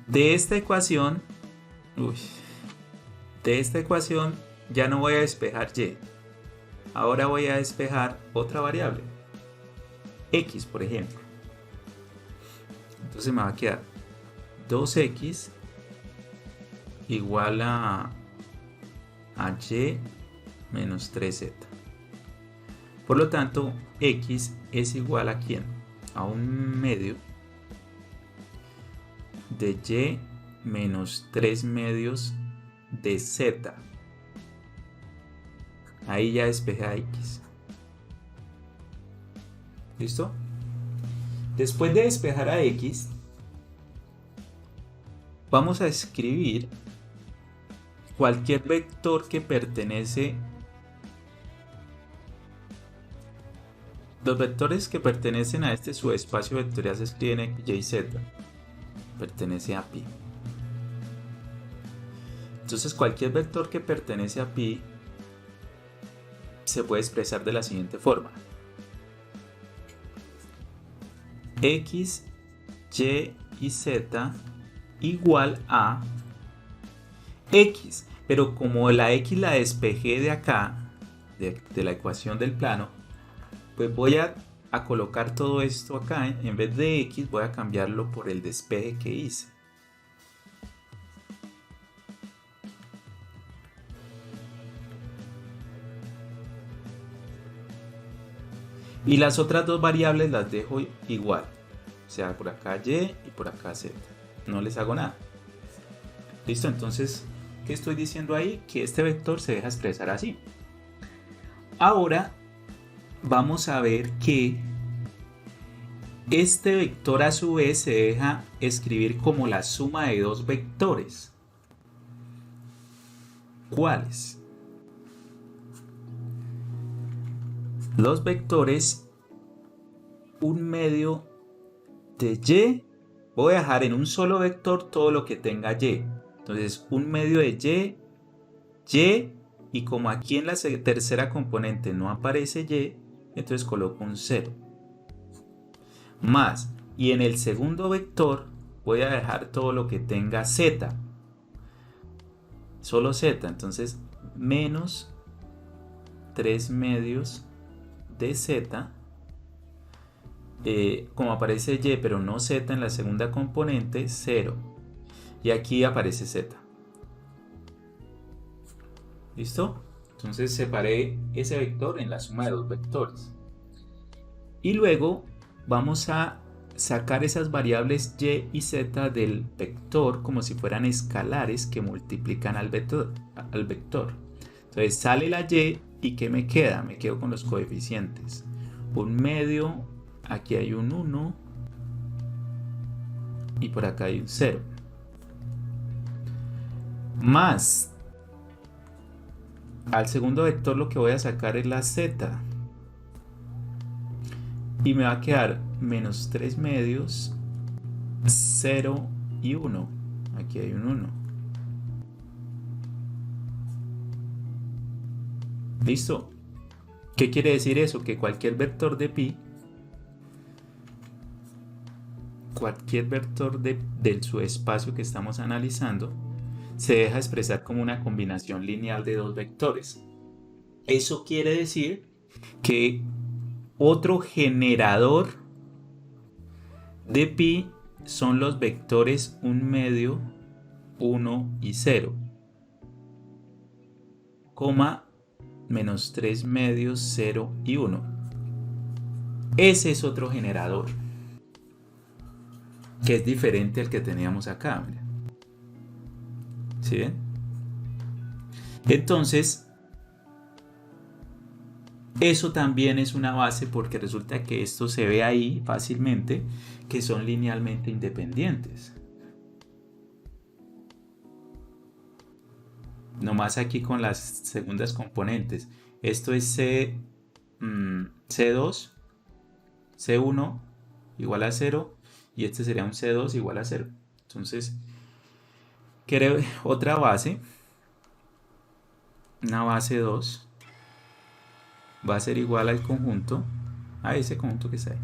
De esta ecuación ya no voy a despejar y. Ahora voy a despejar otra variable, x, por ejemplo. Entonces me va a quedar 2x igual a y menos 3z. Por lo tanto, x es igual a ¿quién? A un medio de y menos 3 medios de z. Ahí ya despejé a x. ¿Listo? Después de despejar a x, vamos a escribir cualquier vector que pertenece. Los vectores que pertenecen a este subespacio vectorial se escriben x, y, z. Pertenece a pi. Entonces cualquier vector que pertenece a pi se puede expresar de la siguiente forma: x, y y z igual a x, pero como la x la despejé de acá, de la ecuación del plano, pues voy a colocar todo esto acá. En vez de x voy a cambiarlo por el despeje que hice. Y las otras dos variables las dejo igual. O sea, por acá y y por acá z. No les hago nada. Listo, entonces, ¿qué estoy diciendo ahí? Que este vector se deja expresar así. Ahora vamos a ver que Este vector a su vez se deja escribir como la suma de dos vectores. ¿Cuáles? Los vectores, un medio de y, voy a dejar en un solo vector todo lo que tenga y. Entonces, un medio de y, y como aquí en la tercera componente no aparece y, entonces coloco un 0. Más, y en el segundo vector voy a dejar todo lo que tenga z. Solo z, entonces menos 3 medios de z. Como aparece y pero no z en la segunda componente, 0. Y aquí aparece z. ¿Listo? Entonces separé ese vector en la suma de dos vectores. Y luego vamos a sacar esas variables y y z del vector como si fueran escalares que multiplican al vector. Entonces sale la y ¿qué me queda? Me quedo con los coeficientes. Un medio, aquí hay un 1 y por acá hay un 0. Más, al segundo vector lo que voy a sacar es la z. Y me va a quedar menos 3 medios, 0 y 1. Aquí hay un 1. ¿Listo? ¿Qué quiere decir eso? Que cualquier vector de pi, cualquier vector del subespacio que estamos analizando, se deja expresar como una combinación lineal de dos vectores. Eso quiere decir que otro generador de pi son los vectores 1 medio, 1 y 0, coma, menos 3 medios, 0 y 1. Ese es otro generador, que es diferente al que teníamos acá. Mira. ¿Sí ven? Entonces, eso también es una base porque resulta que esto se ve ahí fácilmente que son linealmente independientes. Nomás aquí con las segundas componentes. Esto es C2, C1 igual a 0 y este sería un C2 igual a 0. Entonces, creo otra base, una base 2. Va a ser igual al conjunto, a ese conjunto que está ahí.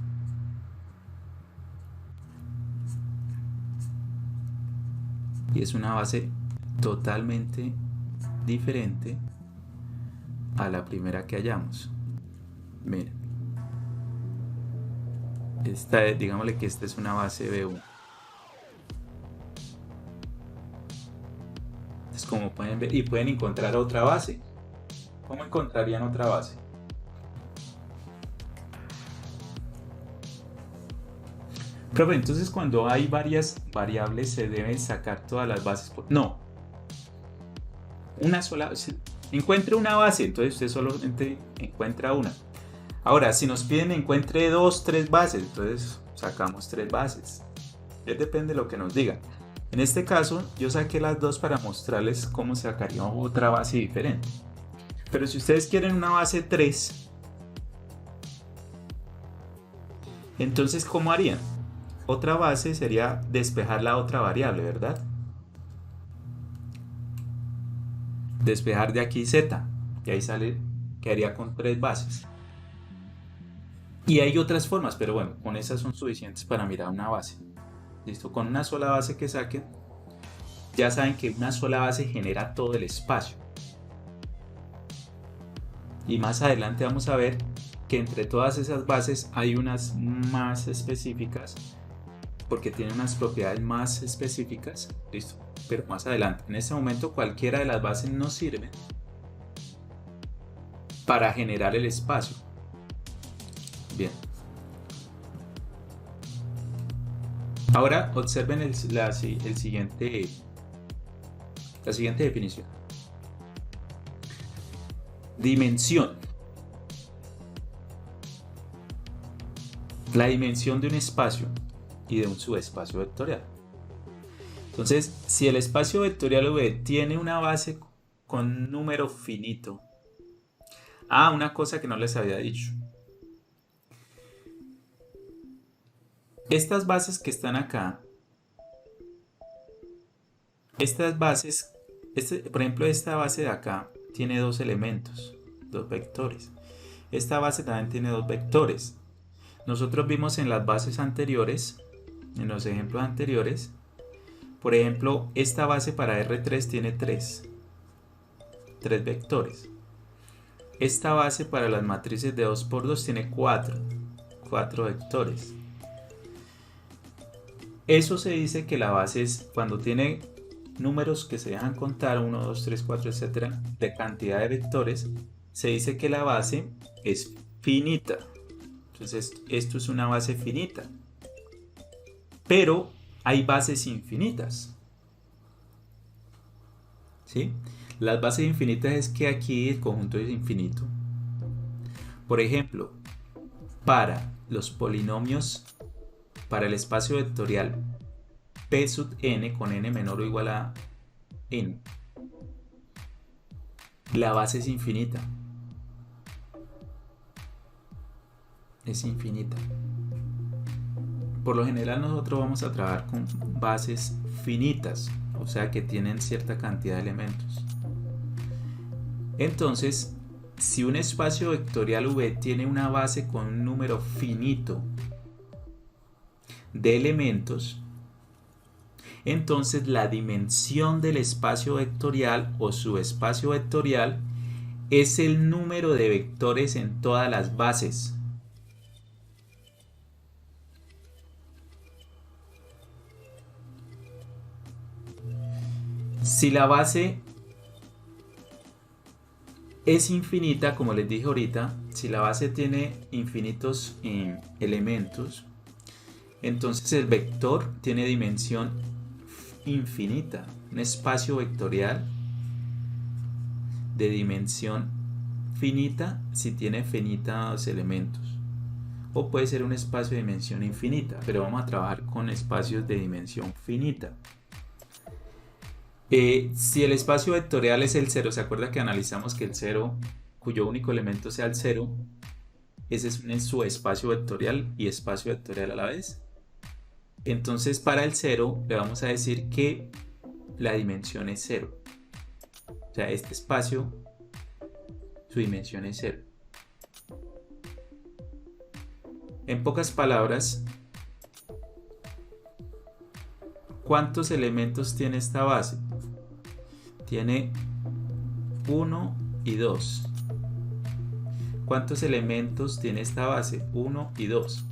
Y es una base totalmente diferente a la primera que hallamos. Miren. Digámosle que esta es una base B1. Entonces, como pueden ver, y pueden encontrar otra base. ¿Cómo encontrarían otra base? Profe, entonces cuando hay varias variables se deben sacar todas las bases. No. Una sola. Encuentre una base, entonces usted solamente encuentra una. Ahora, si nos piden encuentre 2, 3 bases, entonces sacamos 3 bases. Depende de lo que nos digan. En este caso, yo saqué las dos para mostrarles cómo sacaría otra base diferente. Pero si ustedes quieren una base 3, entonces ¿cómo harían? Otra base sería despejar la otra variable, ¿verdad? Despejar de aquí z, y ahí sale, quedaría con 3 bases. Y hay otras formas, pero bueno, con esas son suficientes para mirar una base. Listo, con una sola base que saquen, ya saben que una sola base genera todo el espacio. Y más adelante vamos a ver que entre todas esas bases hay unas más específicas, porque tienen unas propiedades más específicas. Listo, pero más adelante. En este momento cualquiera de las bases nos sirve para generar el espacio. Bien. Ahora observen la siguiente definición. Dimensión. la dimensión de un espacio y de un subespacio vectorial. Entonces, si el espacio vectorial V tiene una base con número finito. Una cosa que no les había dicho. Estas bases que están acá, estas bases, por ejemplo, esta base de acá tiene dos elementos, dos vectores. Esta base también tiene dos vectores. Nosotros vimos en las bases anteriores, en los ejemplos anteriores, por ejemplo, esta base para R3 tiene tres vectores. Esta base para las matrices de 2×2 tiene 4 vectores. Eso se dice que la base es cuando tiene números que se dejan contar, 1, 2, 3, 4, etcétera, de cantidad de vectores, se dice que la base es finita. Entonces, esto es una base finita. Pero hay bases infinitas. ¿Sí? Las bases infinitas es que aquí el conjunto es infinito. Por ejemplo, para los polinomios, para el espacio vectorial P sub n con n menor o igual a n, la base es infinita. Es infinita. Por lo general nosotros vamos a trabajar con bases finitas, o sea que tienen cierta cantidad de elementos. Entonces, si un espacio vectorial V tiene una base con un número finito de elementos, entonces la dimensión del espacio vectorial o subespacio vectorial es el número de vectores en todas las bases. Si la base es infinita, como les dije ahorita, si la base tiene infinitos elementos, entonces el vector tiene dimensión infinita. Un espacio vectorial de dimensión finita si tiene finitos elementos. O puede ser un espacio de dimensión infinita, pero vamos a trabajar con espacios de dimensión finita. Si el espacio vectorial es el 0, ¿se acuerda que analizamos que el 0, cuyo único elemento sea el 0, ese es un subespacio vectorial y espacio vectorial a la vez? Entonces para el 0 le vamos a decir que la dimensión es 0. O sea, este espacio, su dimensión es 0. En pocas palabras, ¿cuántos elementos tiene esta base? Tiene 1 y 2. ¿Cuántos elementos tiene esta base? 1 y 2.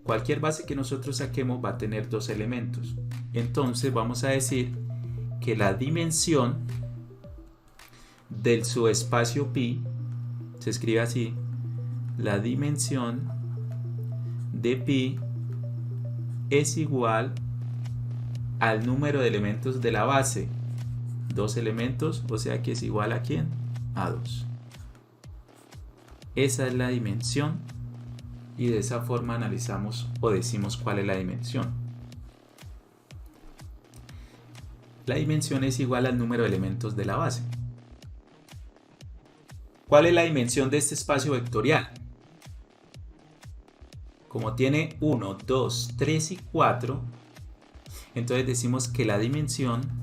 Cualquier base que nosotros saquemos va a tener dos elementos. Entonces vamos a decir que la dimensión del subespacio pi se escribe así: la dimensión de pi es igual al número de elementos de la base. Dos elementos, o sea que es igual a ¿quién? A 2. Esa es la dimensión y de esa forma analizamos o decimos cuál es la dimensión. La dimensión es igual al número de elementos de la base. ¿Cuál es la dimensión de este espacio vectorial? Como tiene 1, 2, 3 y 4, entonces decimos que la dimensión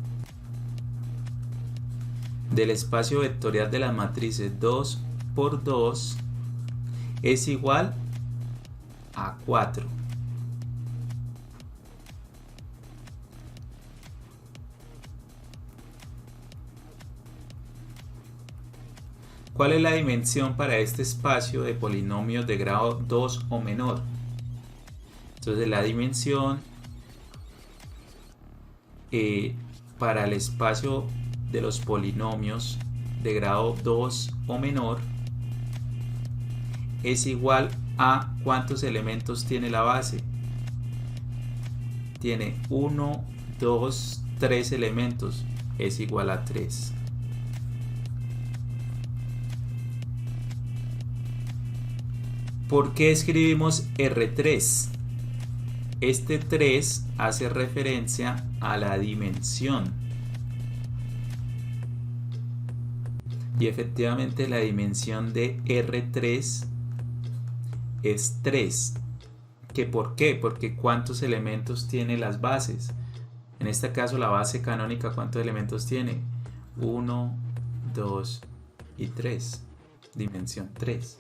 del espacio vectorial de las matrices 2 por 2 es igual a 4. ¿Cuál es la dimensión para este espacio de polinomios de grado 2 o menor? Entonces la dimensión para el espacio de los polinomios de grado 2 o menor es igual a ¿cuántos elementos tiene la base? Tiene 1, 2, 3 elementos, es igual a 3. ¿Por qué escribimos R3? Este 3 hace referencia a la dimensión. Y efectivamente la dimensión de R3 es 3. ¿Qué por qué? Porque ¿cuántos elementos tiene las bases? En este caso la base canónica, ¿cuántos elementos tiene? 1, 2 y 3. Dimensión 3.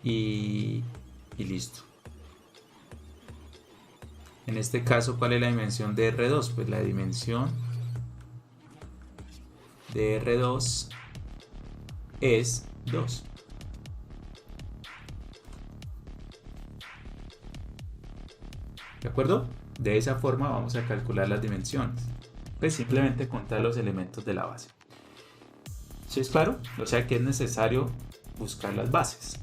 Y listo. En este caso, ¿cuál es la dimensión de R2? Pues la dimensión de R2 es 2. ¿De acuerdo? De esa forma vamos a calcular las dimensiones. Pues simplemente contar los elementos de la base. ¿Sí es claro? O sea que es necesario buscar las bases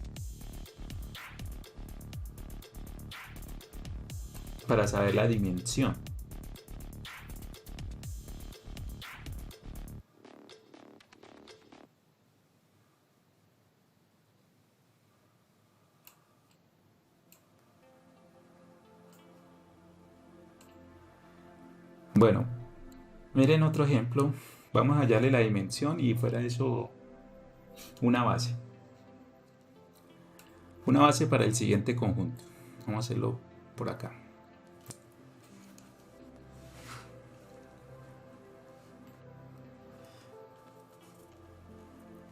para saber la dimensión. Bueno, miren otro ejemplo. Vamos a hallarle la dimensión y fuera de eso una base. Una base para el siguiente conjunto. Vamos a hacerlo por acá.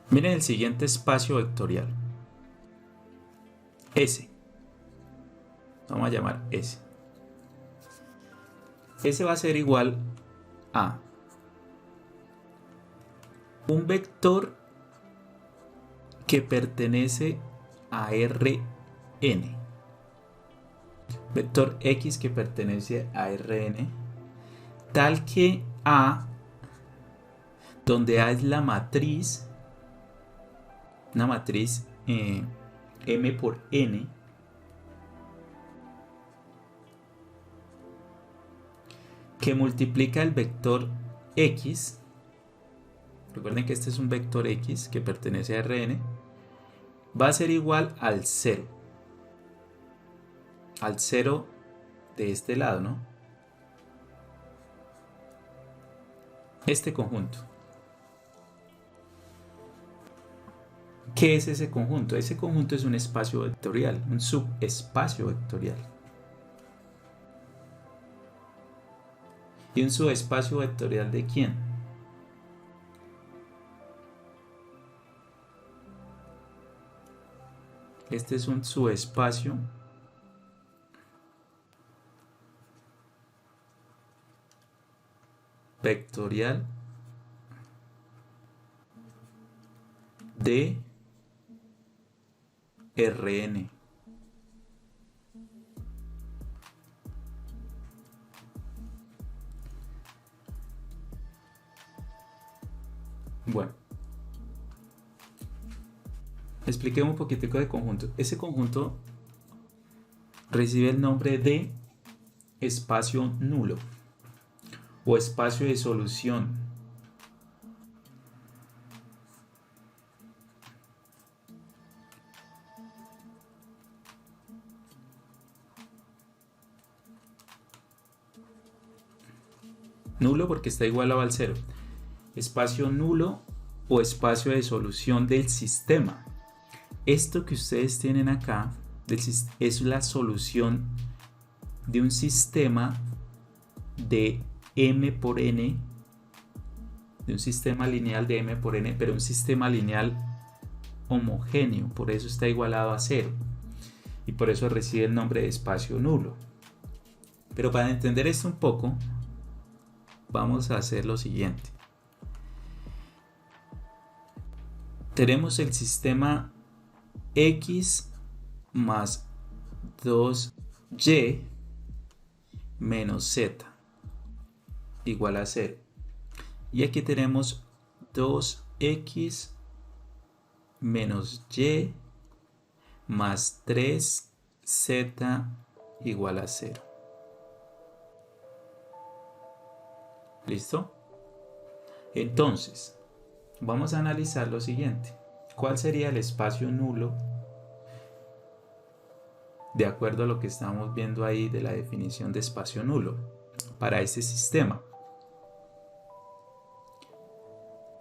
Miren el siguiente espacio vectorial. S. Vamos a llamar S. S va a ser igual a un vector que pertenece a Rn. Vector X que pertenece a Rn. Tal que A, donde A es la matriz, una matriz M por N, que multiplica el vector X. Recuerden que este es un vector X que pertenece a Rn. Va a ser igual al 0. Al 0 de este lado, ¿no? Este conjunto. ¿Qué es ese conjunto? Ese conjunto es un espacio vectorial, un subespacio vectorial. ¿Y un subespacio vectorial de quién? Este es un subespacio vectorial de Rn. Bueno, expliquemos un poquitico de conjunto. Ese conjunto recibe el nombre de espacio nulo o espacio de solución. Nulo porque está igualado al 0. Espacio nulo o espacio de solución del sistema. Esto que ustedes tienen acá es la solución de un sistema de M por N, de un sistema lineal de M por N, pero un sistema lineal homogéneo, por eso está igualado a 0 y por eso recibe el nombre de espacio nulo. Pero para entender esto un poco, vamos a hacer lo siguiente. Tenemos el sistema X más 2Y menos Z igual a 0. Y aquí tenemos 2X menos Y más 3Z igual a 0. ¿Listo? Entonces, vamos a analizar lo siguiente. ¿Cuál sería el espacio nulo de acuerdo a lo que estamos viendo ahí de la definición de espacio nulo para ese sistema.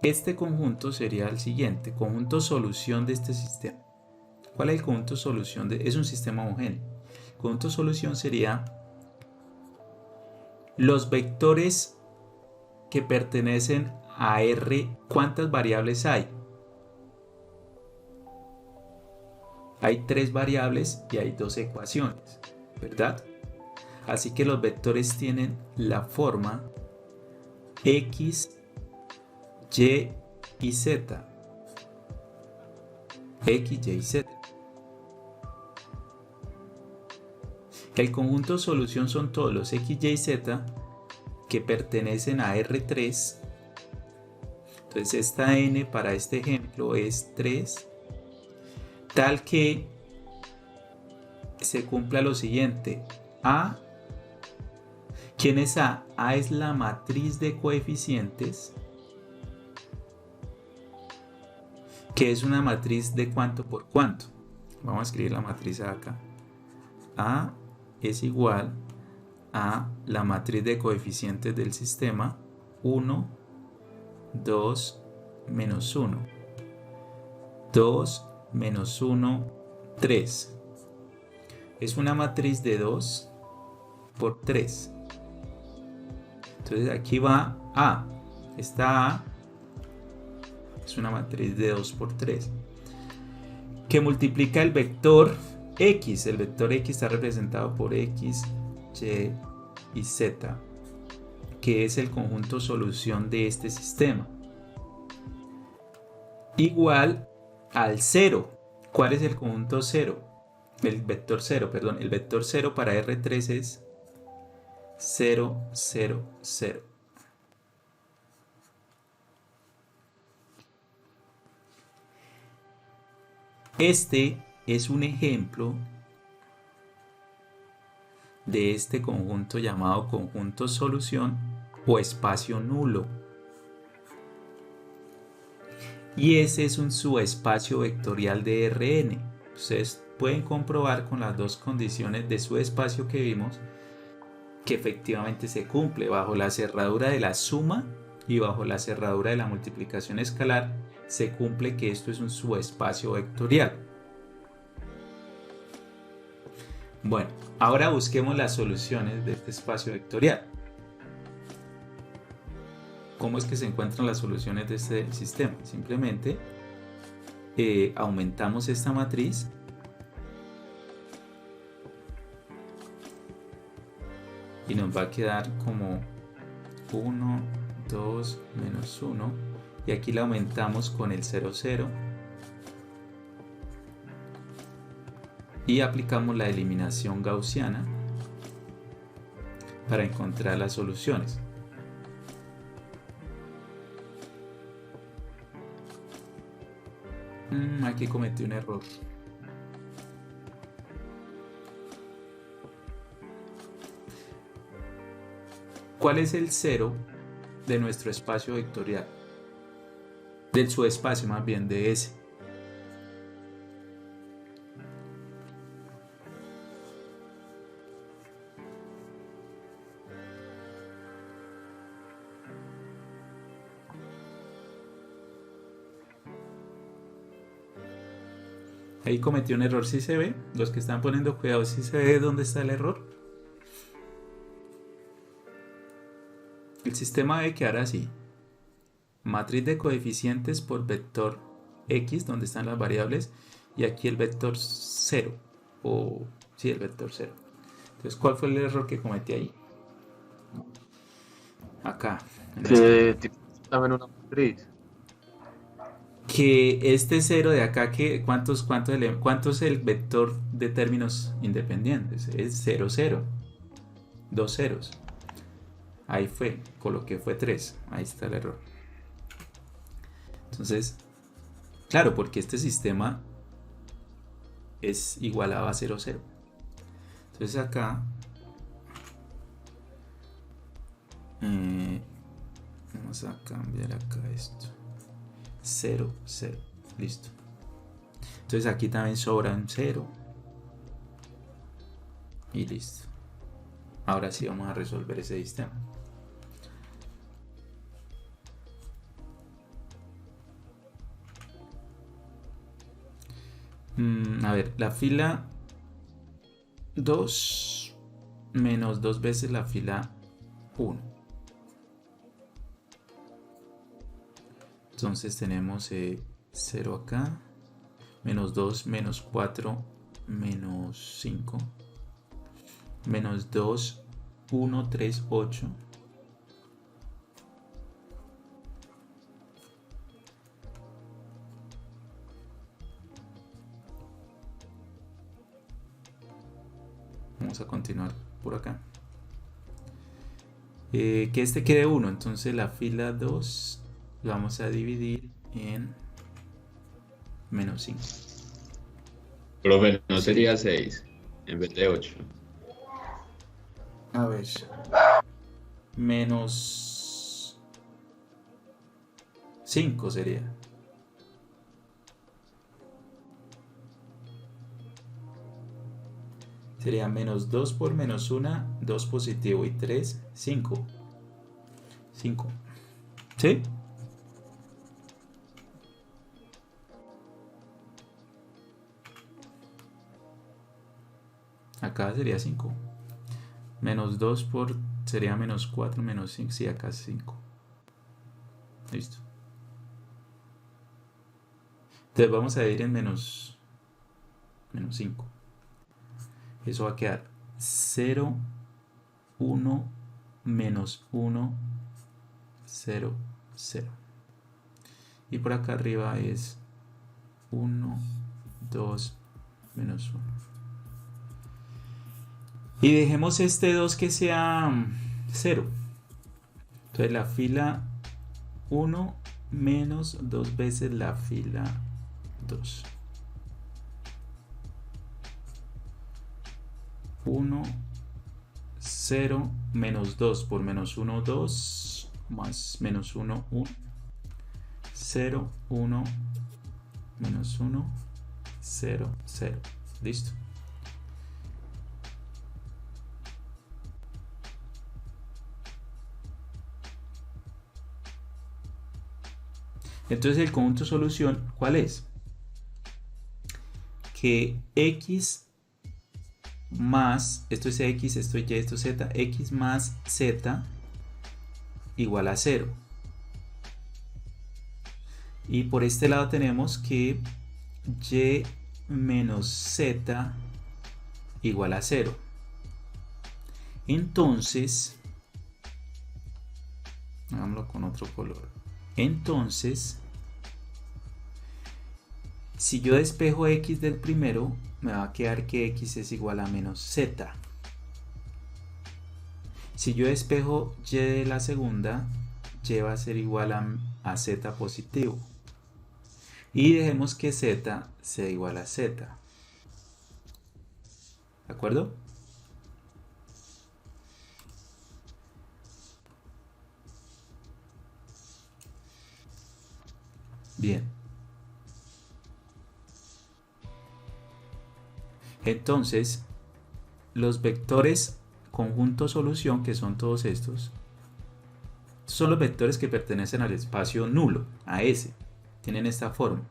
Este conjunto sería el siguiente, conjunto solución de este sistema. ¿Cuál es el conjunto solución? Es un sistema homogéneo. El conjunto solución sería los vectores que pertenecen a R. ¿Cuántas variables hay? Hay 3 variables y hay 2 ecuaciones, ¿verdad? Así que los vectores tienen la forma X, Y y Z. X, Y y Z. El conjunto solución son todos los X, Y y Z que pertenecen a R3. Entonces esta N para este ejemplo es 3, tal que se cumpla lo siguiente. A, ¿quién es A? A es la matriz de coeficientes, que es una matriz de cuánto por cuánto. Vamos a escribir la matriz acá. A es igual a la matriz de coeficientes del sistema 1, 2, menos 1. 2, menos 1, 3. Es una matriz de 2 por 3. Entonces aquí va A. Esta A es una matriz de 2 por 3 que multiplica el vector X. El vector X está representado por X, Y y Z, que es el conjunto solución de este sistema, igual al 0. ¿Cuál es el conjunto 0? El vector 0, perdón. El vector 0 para R3 es 0, 0, 0. Este es un ejemplo de este conjunto llamado conjunto solución o espacio nulo. Y ese es un subespacio vectorial de Rn. Ustedes pueden comprobar con las dos condiciones de subespacio que vimos que efectivamente se cumple bajo la cerradura de la suma y bajo la cerradura de la multiplicación escalar. Se cumple que esto es un subespacio vectorial. Bueno, ahora busquemos las soluciones de este espacio vectorial. ¿Cómo es que se encuentran las soluciones de este sistema? Simplemente aumentamos esta matriz y nos va a quedar como 1, 2, menos 1, y aquí la aumentamos con el 0, 0 y aplicamos la eliminación gaussiana para encontrar las soluciones. Aquí cometí un error. ¿Cuál es el 0 de nuestro espacio vectorial? Del subespacio más bien, de ese. Ahí cometí un error, ¿sí se ve? Los que están poniendo cuidado, ¿sí se ve dónde está el error? El sistema debe quedar así. Matriz de coeficientes por vector X, donde están las variables, y aquí el vector 0. Sí, el vector 0. Entonces, ¿cuál fue el error que cometí ahí? Acá. Que también una matriz. Que este 0 de acá, ¿cuánto es el vector de términos independientes? Es 0, 0. 2 ceros. Ahí fue, coloqué fue 3. Ahí está el error. Entonces, claro, porque este sistema es igualado a 0, 0. Entonces acá vamos a cambiar acá esto. 0, 0. Listo. Entonces aquí también sobra un 0. Y listo. Ahora sí vamos a resolver ese sistema. A ver, la fila 2 menos 2 veces la fila 1. Entonces tenemos 0 acá, menos 2, menos 4, menos 5, menos 2, 1, 3, 8. Vamos a continuar por acá. Que este quede 1, entonces la fila 2 la vamos a dividir en menos 5. Profe, no sería 6 en vez de 8. A ver. Menos 5 sería. Sería menos 2 por menos 1, 2 positivo y 3, 5. 5. ¿Sí? Acá sería 5. Menos 2 por sería menos 4, menos 5. Sí, acá es 5. Listo. Entonces vamos a ir en menos 5. Eso va a quedar 0, 1, menos 1, 0, 0. Y por acá arriba es 1, 2, menos 1. Y dejemos este 2 que sea 0. Entonces la fila 1 menos 2 veces la fila 2. 1, 0, menos 2 por menos 1, 2, más menos 1, 1, 0, 1, menos 1, 0, 0. Listo. Entonces el conjunto solución, ¿cuál es? Que x más, esto es x, esto es y, esto es z, x más z igual a 0. Y por este lado tenemos que y menos z igual a 0. Entonces, hagámoslo con otro color. Entonces, si yo despejo x del primero, me va a quedar que x es igual a menos z. Si yo despejo y de la segunda, y va a ser igual a z positivo. Y dejemos que z sea igual a z. ¿De acuerdo? Bien. Entonces, los vectores conjunto solución, que son todos estos, son los vectores que pertenecen al espacio nulo, a S. Tienen esta forma.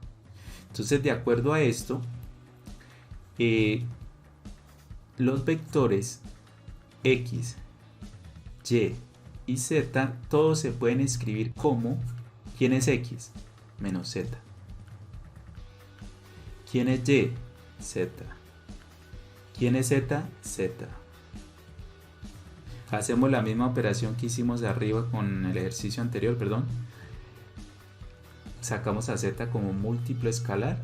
Entonces, de acuerdo a esto, los vectores X, Y y Z, todos se pueden escribir como, ¿quién es X? Menos Z. ¿Quién es Y? Z. ¿Quién es Z? Z. Hacemos la misma operación que hicimos de arriba con el ejercicio anterior, perdón. Sacamos a Z como múltiplo escalar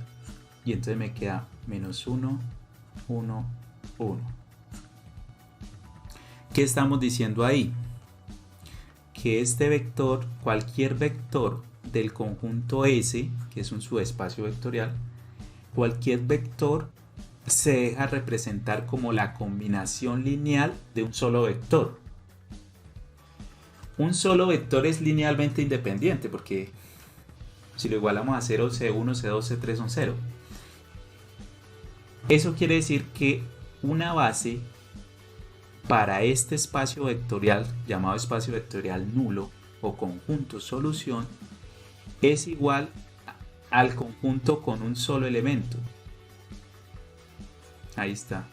y entonces me queda menos 1, 1, 1. ¿Qué estamos diciendo ahí? Que este vector, cualquier vector del conjunto S, que es un subespacio vectorial, cualquier vector se deja representar como la combinación lineal de un solo vector. Un solo vector es linealmente independiente porque si lo igualamos a 0, C1, C2, C3 son 0. Eso quiere decir que una base para este espacio vectorial llamado espacio vectorial nulo o conjunto solución es igual al conjunto con un solo elemento. Ahí está.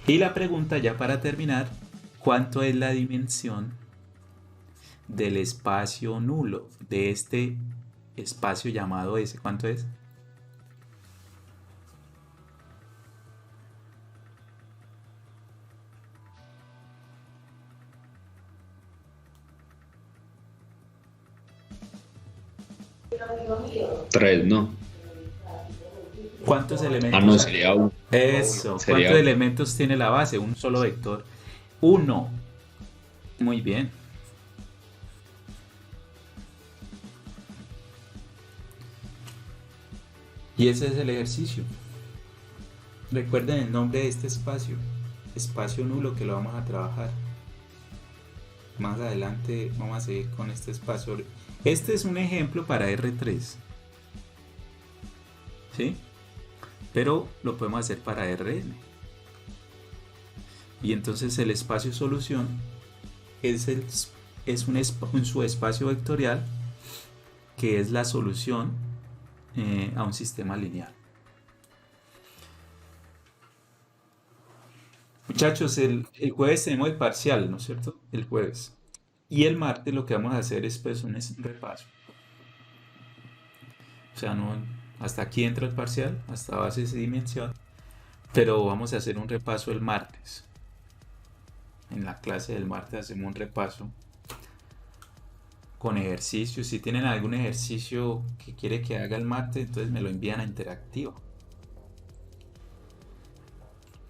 Y la pregunta ya para terminar, ¿cuánto es la dimensión del espacio nulo de este espacio llamado S? ¿Cuánto es? Tres, ¿no? ¿Cuántos elementos? No, sería uno. Eso. Sería ¿Cuántos elementos tiene la base? Un solo vector. 1. Muy bien. Y ese es el ejercicio. Recuerden el nombre de este espacio. Espacio nulo, que lo vamos a trabajar. Más adelante vamos a seguir con este espacio. Este es un ejemplo para R3. ¿Sí? Pero lo podemos hacer para Rn. Y entonces el espacio solución es un subespacio vectorial que es la solución a un sistema lineal. Muchachos, el jueves tenemos el parcial, ¿no es cierto? El jueves. Y el martes lo que vamos a hacer es pues un repaso. O sea, no, hasta aquí entra el parcial, hasta bases y dimensión. Pero vamos a hacer un repaso el martes. En la clase del martes hacemos un repaso con ejercicios. Si tienen algún ejercicio que quiere que haga el martes, entonces me lo envían a interactivo.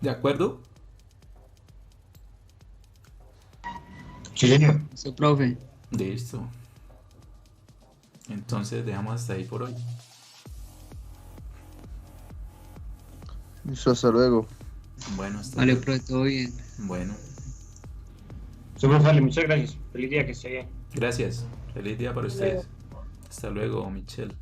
¿De acuerdo? Sí, señor. Eso, profe. Listo. Entonces dejamos hasta ahí por hoy. Listo, hasta luego. Bueno, hasta Vale, luego. profe, todo bien. Bueno, Sí, profe, dale, muchas gracias. Feliz día, que esté bien. gracias. Feliz día para ustedes. Hasta luego, Michelle.